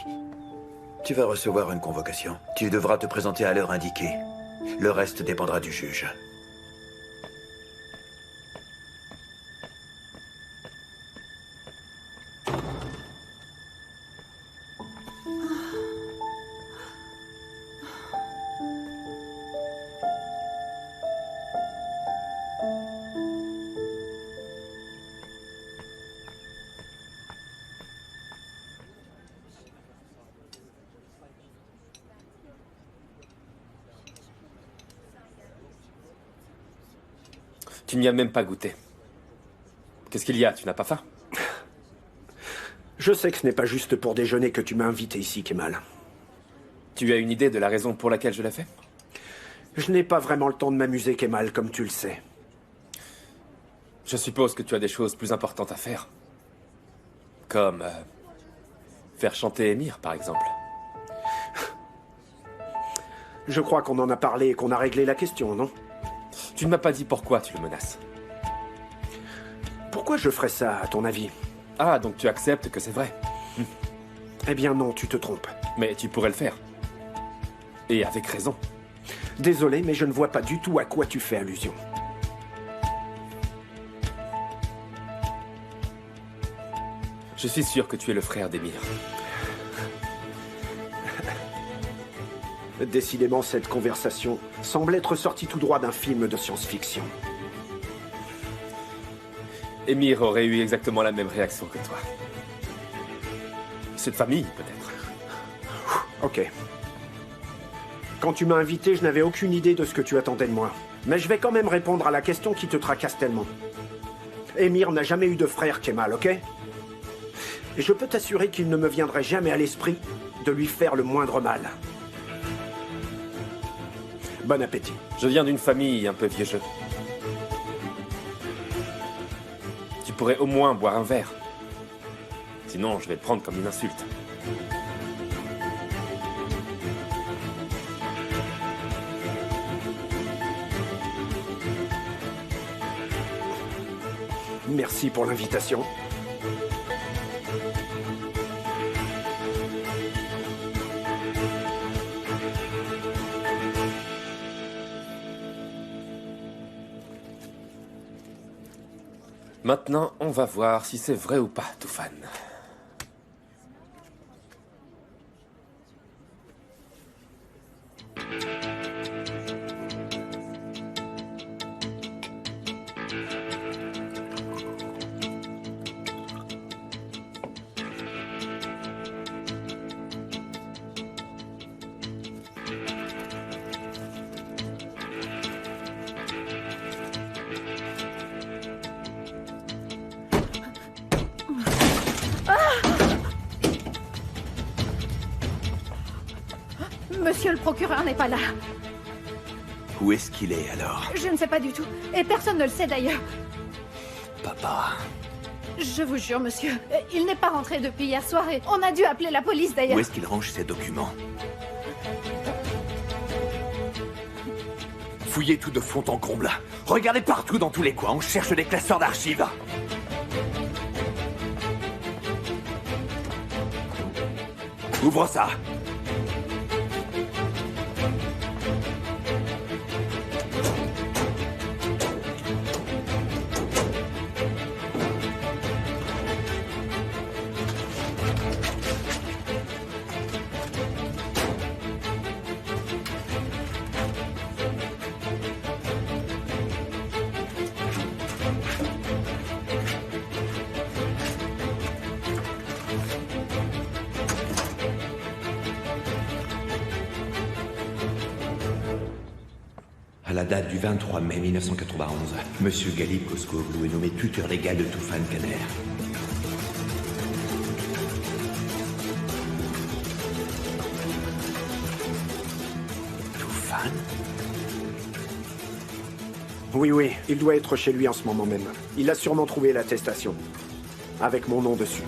tu vas recevoir une convocation. Tu devras te présenter à l'heure indiquée. Le reste dépendra du juge. Tu n'y as même pas goûté. Qu'est-ce qu'il y a? Tu n'as pas faim? Je sais que ce n'est pas juste pour déjeuner que tu m'as invité ici, Kemal. Tu as une idée de la raison pour laquelle je l'ai fait? Je n'ai pas vraiment le temps de m'amuser, Kemal, comme tu le sais. Je suppose que tu as des choses plus importantes à faire. Comme... faire chanter Émir, par exemple. Je crois qu'on en a parlé et qu'on a réglé la question, non? Tu ne m'as pas dit pourquoi tu le menaces. Pourquoi je ferais ça, à ton avis? Ah, donc tu acceptes que c'est vrai? Eh bien non, tu te trompes. Mais tu pourrais le faire. Et avec raison. Désolé, mais je ne vois pas du tout à quoi tu fais allusion. Je suis sûr que tu es le frère d'Émir. Décidément, cette conversation semble être sortie tout droit d'un film de science-fiction. Émir aurait eu exactement la même réaction que toi. Cette famille, peut-être. Ok. Quand tu m'as invité, je n'avais aucune idée de ce que tu attendais de moi. Mais je vais quand même répondre à la question qui te tracasse tellement. Émir n'a jamais eu de frère, Kemal, ok? Et je peux t'assurer qu'il ne me viendrait jamais à l'esprit de lui faire le moindre mal. Bon appétit. Je viens d'une famille un peu vieux jeu. Tu pourrais au moins boire un verre. Sinon, je vais te prendre comme une insulte. Merci pour l'invitation. Maintenant, on va voir si c'est vrai ou pas, Tufan. Monsieur le procureur n'est pas là. Où est-ce qu'il est, alors? Je ne sais pas du tout. Et personne ne le sait, d'ailleurs. Papa... Je vous jure, monsieur, il n'est pas rentré depuis hier soir et on a dû appeler la police, d'ailleurs. Où est-ce qu'il range ses documents? Fouillez tout de fond en comble. Regardez partout dans tous les coins. On cherche des classeurs d'archives. Ouvre ça. À la date du 23 mai 1991, Monsieur Galip Koskoglu est nommé tuteur légal de Tufan Kaner. Tufan? Oui, il doit être chez lui en ce moment même. Il a sûrement trouvé l'attestation. Avec mon nom dessus.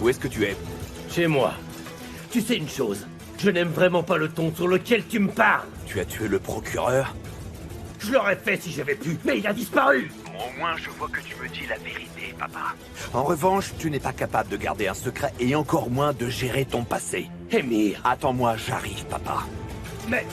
Où est-ce que tu es? Chez moi. Tu sais une chose, je n'aime vraiment pas le ton sur lequel tu me parles. Tu as tué le procureur? Je l'aurais fait si j'avais pu, mais il a disparu. Au moins, je vois que tu me dis la vérité, papa. En revanche, tu n'es pas capable de garder un secret et encore moins de gérer ton passé. Émir. Attends-moi, j'arrive, papa. Mais...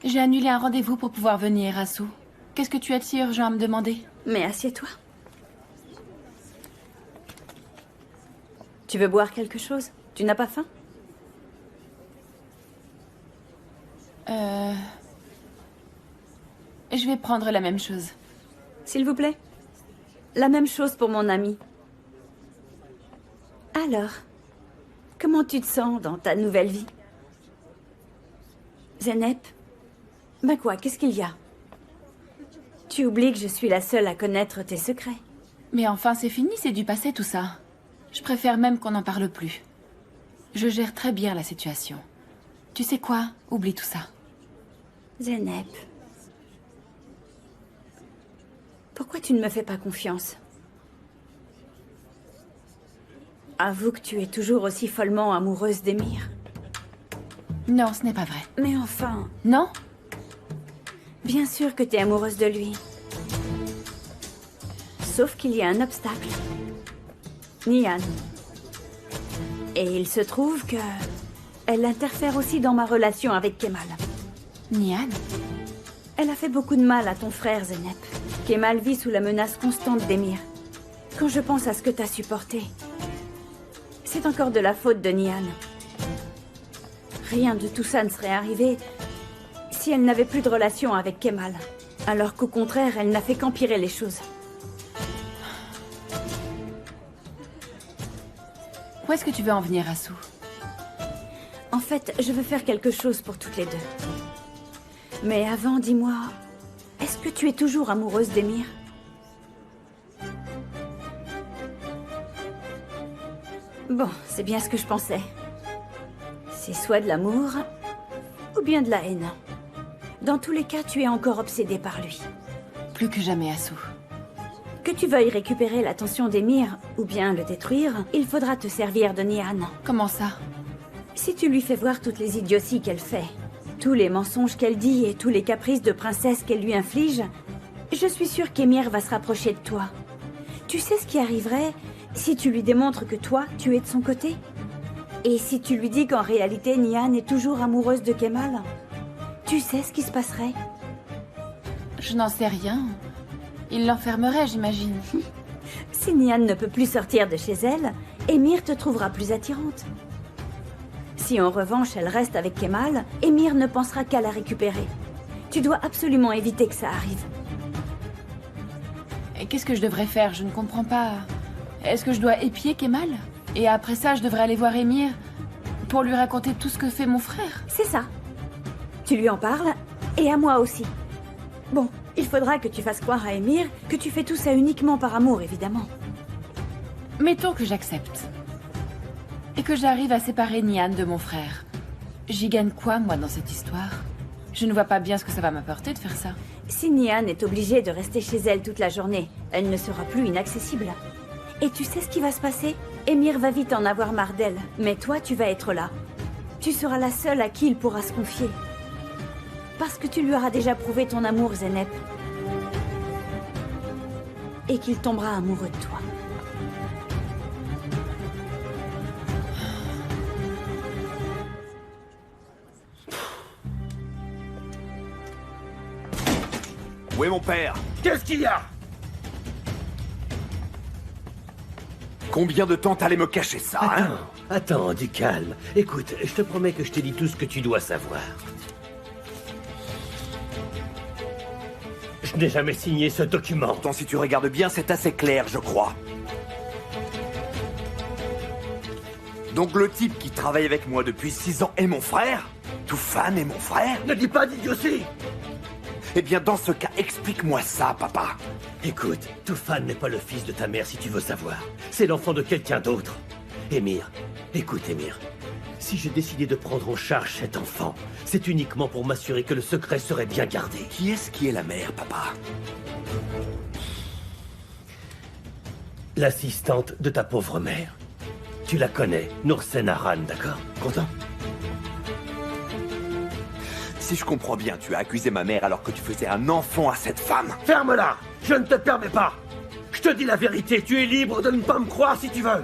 J'ai annulé un rendez-vous pour pouvoir venir, Asu. Qu'est-ce que tu as de si urgent à me demander? Mais assieds-toi. Tu veux boire quelque chose? Tu n'as pas faim? Je vais prendre la même chose. S'il vous plaît. La même chose pour mon ami. Alors, comment tu te sens dans ta nouvelle vie? Zeynep? Ben quoi, qu'est-ce qu'il y a? Tu oublies que je suis la seule à connaître tes secrets. Mais enfin, c'est fini, c'est du passé tout ça. Je préfère même qu'on n'en parle plus. Je gère très bien la situation. Tu sais quoi? Oublie tout ça. Zeynep. Pourquoi tu ne me fais pas confiance? Avoue que tu es toujours aussi follement amoureuse d'Émir. Non, ce n'est pas vrai. Mais enfin... Non? Bien sûr que tu es amoureuse de lui. Sauf qu'il y a un obstacle. Nihan. Et il se trouve que... elle interfère aussi dans ma relation avec Kemal. Nihan? Elle a fait beaucoup de mal à ton frère, Zeynep. Kemal vit sous la menace constante d'Émir. Quand je pense à ce que t'as supporté, c'est encore de la faute de Nihan. Rien de tout ça ne serait arrivé si elle n'avait plus de relation avec Kemal. Alors qu'au contraire, elle n'a fait qu'empirer les choses. Où est-ce que tu veux en venir, Asu? En fait, je veux faire quelque chose pour toutes les deux. Mais avant, dis-moi, est-ce que tu es toujours amoureuse d'Émir? Bon, c'est bien ce que je pensais. C'est soit de l'amour, ou bien de la haine. Dans tous les cas, tu es encore obsédée par lui. Plus que jamais, Asu. Que tu veuilles récupérer l'attention d'Émir, ou bien le détruire, il faudra te servir de Nihan. Comment ça? Si tu lui fais voir toutes les idioties qu'elle fait, tous les mensonges qu'elle dit et tous les caprices de princesse qu'elle lui inflige, je suis sûre qu'Émir va se rapprocher de toi. Tu sais ce qui arriverait si tu lui démontres que toi, tu es de son côté? Et si tu lui dis qu'en réalité, Nihan est toujours amoureuse de Kemal? Tu sais ce qui se passerait? Je n'en sais rien. Il l'enfermerait, j'imagine. Si Nihan ne peut plus sortir de chez elle, Émir te trouvera plus attirante. Si en revanche elle reste avec Kemal, Émir ne pensera qu'à la récupérer. Tu dois absolument éviter que ça arrive. Et qu'est-ce que je devrais faire? Je ne comprends pas. Est-ce que je dois épier Kemal? Et après ça, je devrais aller voir Émir pour lui raconter tout ce que fait mon frère? C'est ça. Tu lui en parles, et à moi aussi. Bon, il faudra que tu fasses croire à Émir que tu fais tout ça uniquement par amour, évidemment. Mettons que j'accepte. Et que j'arrive à séparer Nihan de mon frère. J'y gagne quoi, moi, dans cette histoire? Je ne vois pas bien ce que ça va m'apporter de faire ça. Si Nihan est obligée de rester chez elle toute la journée, elle ne sera plus inaccessible. Et tu sais ce qui va se passer? Émir va vite en avoir marre d'elle, mais toi, tu vas être là. Tu seras la seule à qui il pourra se confier. Parce que tu lui auras déjà prouvé ton amour, Zeynep. Et qu'il tombera amoureux de toi. Où est mon père? Qu'est-ce qu'il y a? Combien de temps t'allais me cacher ça, hein? Attends, du calme. Écoute, je te promets que je te dis tout ce que tu dois savoir. Je n'ai jamais signé ce document. Pourtant, si tu regardes bien, c'est assez clair, je crois. Donc le type qui travaille avec moi depuis 6 ans est mon frère? Toufan est mon frère? Ne dis pas d'idiotie! Eh bien, dans ce cas, explique-moi ça, papa. Écoute, Toufan n'est pas le fils de ta mère si tu veux savoir. C'est l'enfant de quelqu'un d'autre. Émir, écoute Émir. Si j'ai décidé de prendre en charge cet enfant, c'est uniquement pour m'assurer que le secret serait bien gardé. Qui est-ce qui est la mère, papa? L'assistante de ta pauvre mère. Tu la connais, Noursen Aran, d'accord? Content? Si je comprends bien, tu as accusé ma mère alors que tu faisais un enfant à cette femme. Ferme-la! Je ne te permets pas! Je te dis la vérité, tu es libre de ne pas me croire si tu veux!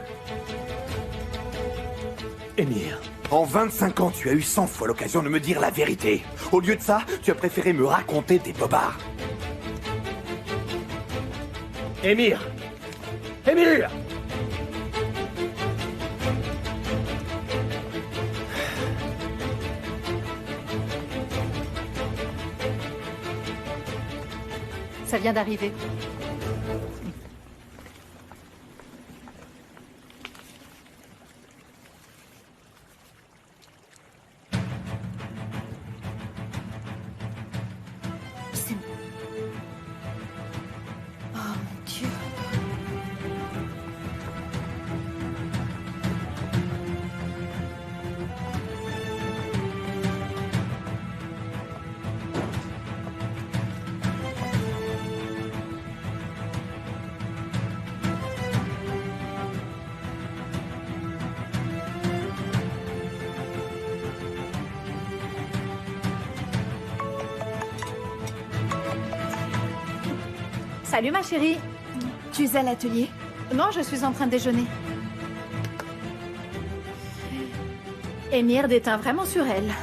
Émir. En 25 ans, tu as eu 100 fois l'occasion de me dire la vérité. Au lieu de ça, tu as préféré me raconter des bobards. Émir! Émir! Ça vient d'arriver. Oh mon Dieu. Salut ma chérie. Tu es à l'atelier? Non, je suis en train de déjeuner. Émir déteint vraiment sur elle.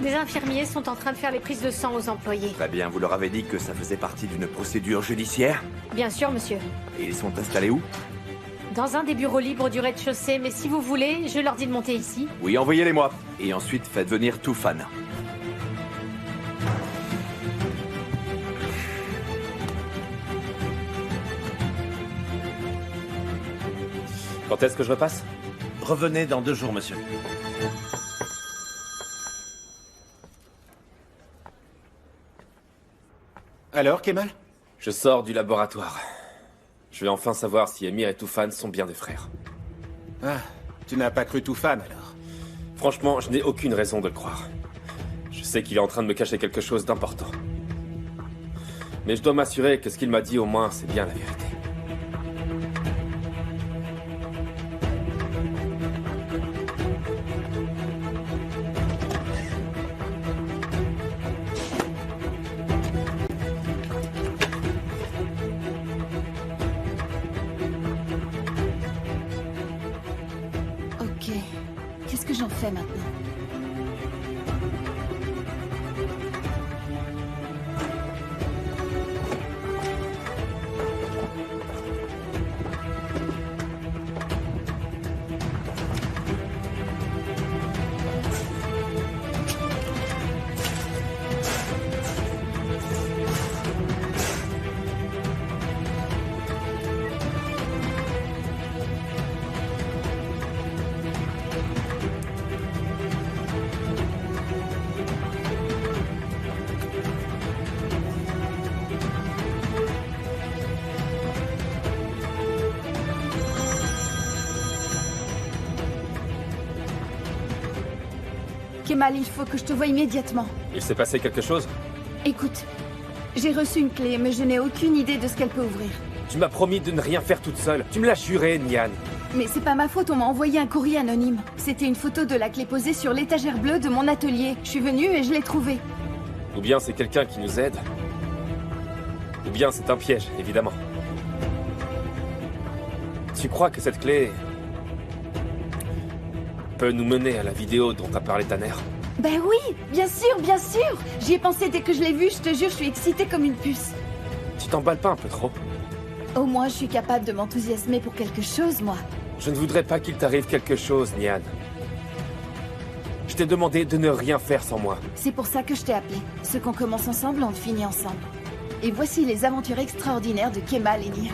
Des infirmiers sont en train de faire les prises de sang aux employés. Très bien, vous leur avez dit que ça faisait partie d'une procédure judiciaire? Bien sûr, monsieur. Et ils sont installés où? Dans un des bureaux libres du rez-de-chaussée, mais si vous voulez, je leur dis de monter ici. Oui, envoyez-les-moi. Et ensuite, faites venir Toufan. Quand est-ce que je repasse? Revenez dans 2 jours, monsieur. Alors, Kemal? Je sors du laboratoire. Je vais enfin savoir si Émir et Toufan sont bien des frères. Ah, tu n'as pas cru Toufan, alors? Franchement, je n'ai aucune raison de le croire. Je sais qu'il est en train de me cacher quelque chose d'important. Mais je dois m'assurer que ce qu'il m'a dit, au moins, c'est bien la vérité. Ok. Qu'est-ce que j'en fais maintenant? Kemal, il faut que je te voie immédiatement. Il s'est passé quelque chose? Écoute, j'ai reçu une clé, mais je n'ai aucune idée de ce qu'elle peut ouvrir. Tu m'as promis de ne rien faire toute seule. Tu me l'as juré, Nian. Mais c'est pas ma faute, on m'a envoyé un courrier anonyme. C'était une photo de la clé posée sur l'étagère bleue de mon atelier. Je suis venue et je l'ai trouvée. Ou bien c'est quelqu'un qui nous aide. Ou bien c'est un piège, évidemment. Tu crois que cette clé peut nous mener à la vidéo dont a parlé Tanner? Ben oui, bien sûr, bien sûr. J'y ai pensé dès que je l'ai vue, je te jure, je suis excitée comme une puce. Tu t'emballes pas un peu trop? Au moins, je suis capable de m'enthousiasmer pour quelque chose, moi. Je ne voudrais pas qu'il t'arrive quelque chose, Nian. Je t'ai demandé de ne rien faire sans moi. C'est pour ça que je t'ai appelé. Ce qu'on commence ensemble, on le finit ensemble. Et voici les aventures extraordinaires de Kemal et Nihan.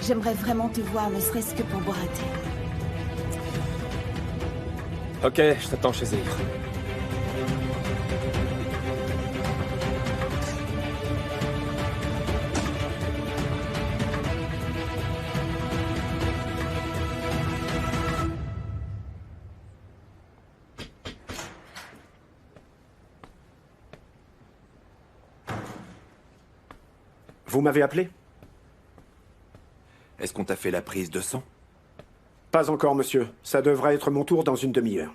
J'aimerais vraiment te voir, ne serait-ce que pour boire un thé. Ok, je t'attends chez Zéhir. Vous m'avez appelé? Est-ce qu'on t'a fait la prise de sang? Pas encore, monsieur. Ça devrait être mon tour dans une demi-heure.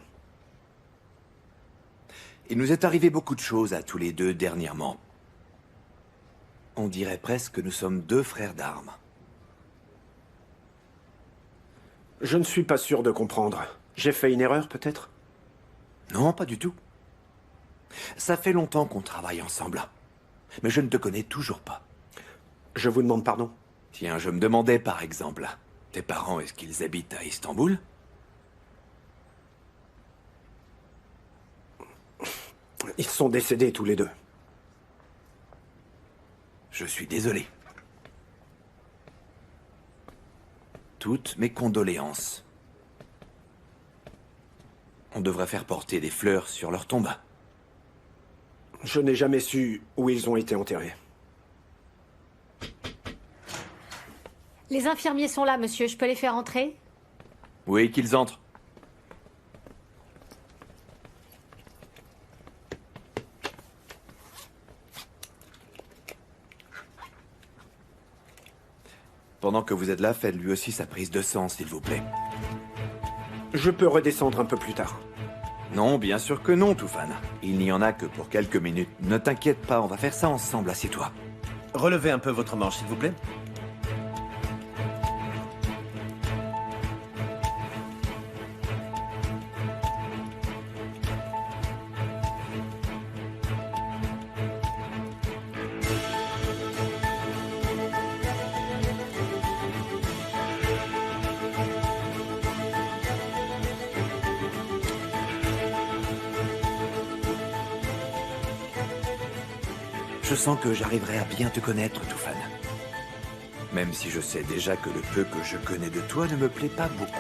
Il nous est arrivé beaucoup de choses à tous les deux dernièrement. On dirait presque que nous sommes deux frères d'armes. Je ne suis pas sûr de comprendre. J'ai fait une erreur, peut-être? Non, pas du tout. Ça fait longtemps qu'on travaille ensemble. Mais je ne te connais toujours pas. Je vous demande pardon. Tiens, je me demandais par exemple, tes parents, est-ce qu'ils habitent à Istanbul? Ils sont décédés tous les deux. Je suis désolé. Toutes mes condoléances. On devrait faire porter des fleurs sur leur tombe. Je n'ai jamais su où ils ont été enterrés. Les infirmiers sont là, monsieur. Je peux les faire entrer? Oui, qu'ils entrent. Pendant que vous êtes là, faites lui aussi sa prise de sang, s'il vous plaît. Je peux redescendre un peu plus tard. Non, bien sûr que non, Toufan. Il n'y en a que pour quelques minutes. Ne t'inquiète pas, on va faire ça ensemble, assieds-toi. Relevez un peu votre manche, s'il vous plaît. Je sens que j'arriverai à bien te connaître, Toufan. Même si je sais déjà que le peu que je connais de toi ne me plaît pas beaucoup.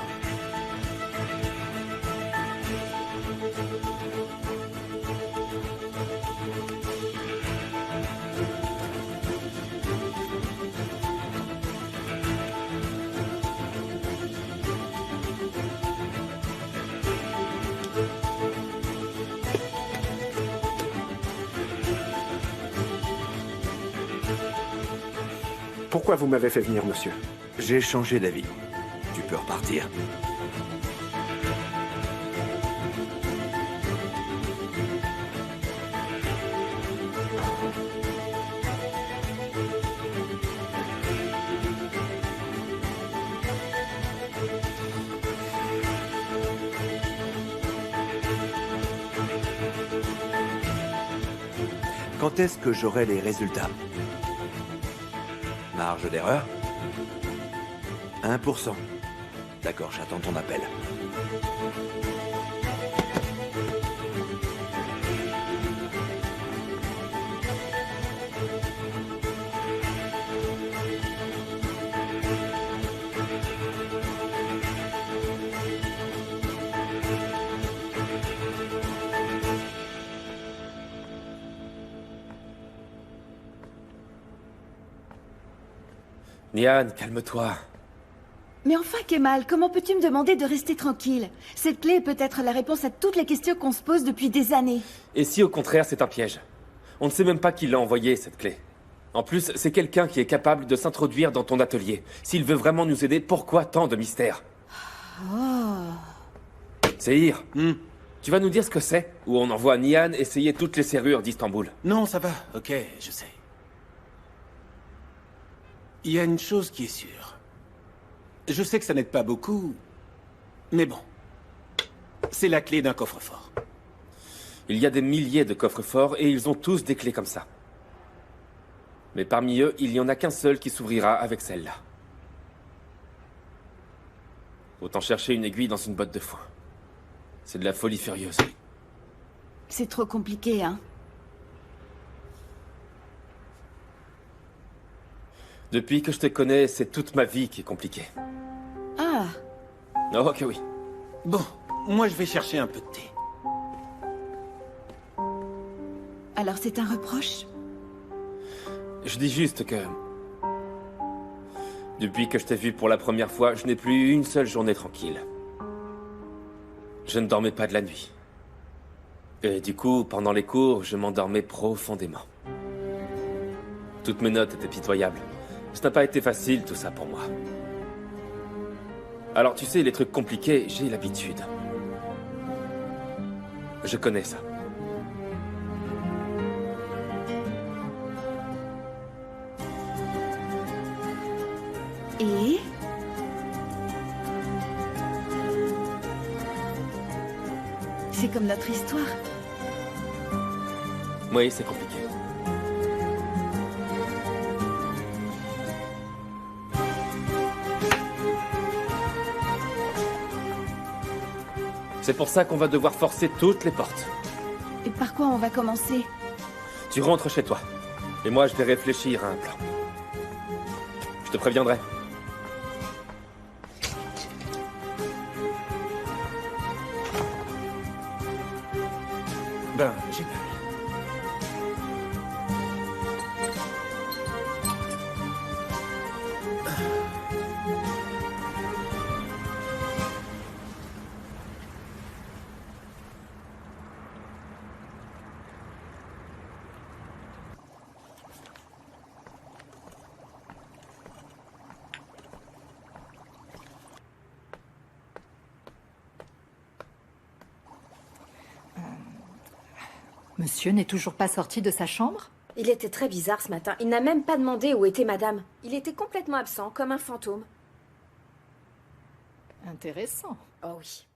Pourquoi vous m'avez fait venir, monsieur? J'ai changé d'avis. Tu peux repartir. Quand est-ce que j'aurai les résultats? Marge d'erreur? 1%. D'accord, j'attends ton appel. Nihan, calme-toi. Mais enfin, Kemal, comment peux-tu me demander de rester tranquille? Cette clé est peut-être la réponse à toutes les questions qu'on se pose depuis des années. Et si au contraire c'est un piège? On ne sait même pas qui l'a envoyé, cette clé. En plus, c'est quelqu'un qui est capable de s'introduire dans ton atelier. S'il veut vraiment nous aider, pourquoi tant de mystères? Seir, tu vas nous dire ce que c'est? Ou on envoie Nihan essayer toutes les serrures d'Istanbul? Non, ça va. Ok, je sais. Il y a une chose qui est sûre. Je sais que ça n'aide pas beaucoup, mais bon. C'est la clé d'un coffre-fort. Il y a des milliers de coffres-forts et ils ont tous des clés comme ça. Mais parmi eux, il n'y en a qu'un seul qui s'ouvrira avec celle-là. Autant chercher une aiguille dans une botte de foin. C'est de la folie furieuse. C'est trop compliqué, hein? Depuis que je te connais, c'est toute ma vie qui est compliquée. Ah. Oh, ok, oui. Bon, moi je vais chercher un peu de thé. Alors c'est un reproche? Je dis juste que... Depuis que je t'ai vu pour la première fois, je n'ai plus eu une seule journée tranquille. Je ne dormais pas de la nuit. Et du coup, pendant les cours, je m'endormais profondément. Toutes mes notes étaient pitoyables. Ça n'a pas été facile, tout ça, pour moi. Alors, tu sais, les trucs compliqués, j'ai l'habitude. Je connais ça. Et? C'est comme notre histoire. Oui, c'est compliqué. C'est pour ça qu'on va devoir forcer toutes les portes. Et par quoi on va commencer? Tu rentres chez toi. Et moi, je vais réfléchir à un plan. Je te préviendrai. Ben, génial. Monsieur n'est toujours pas sorti de sa chambre? Il était très bizarre ce matin. Il n'a même pas demandé où était madame. Il était complètement absent, comme un fantôme. Intéressant. Oh oui.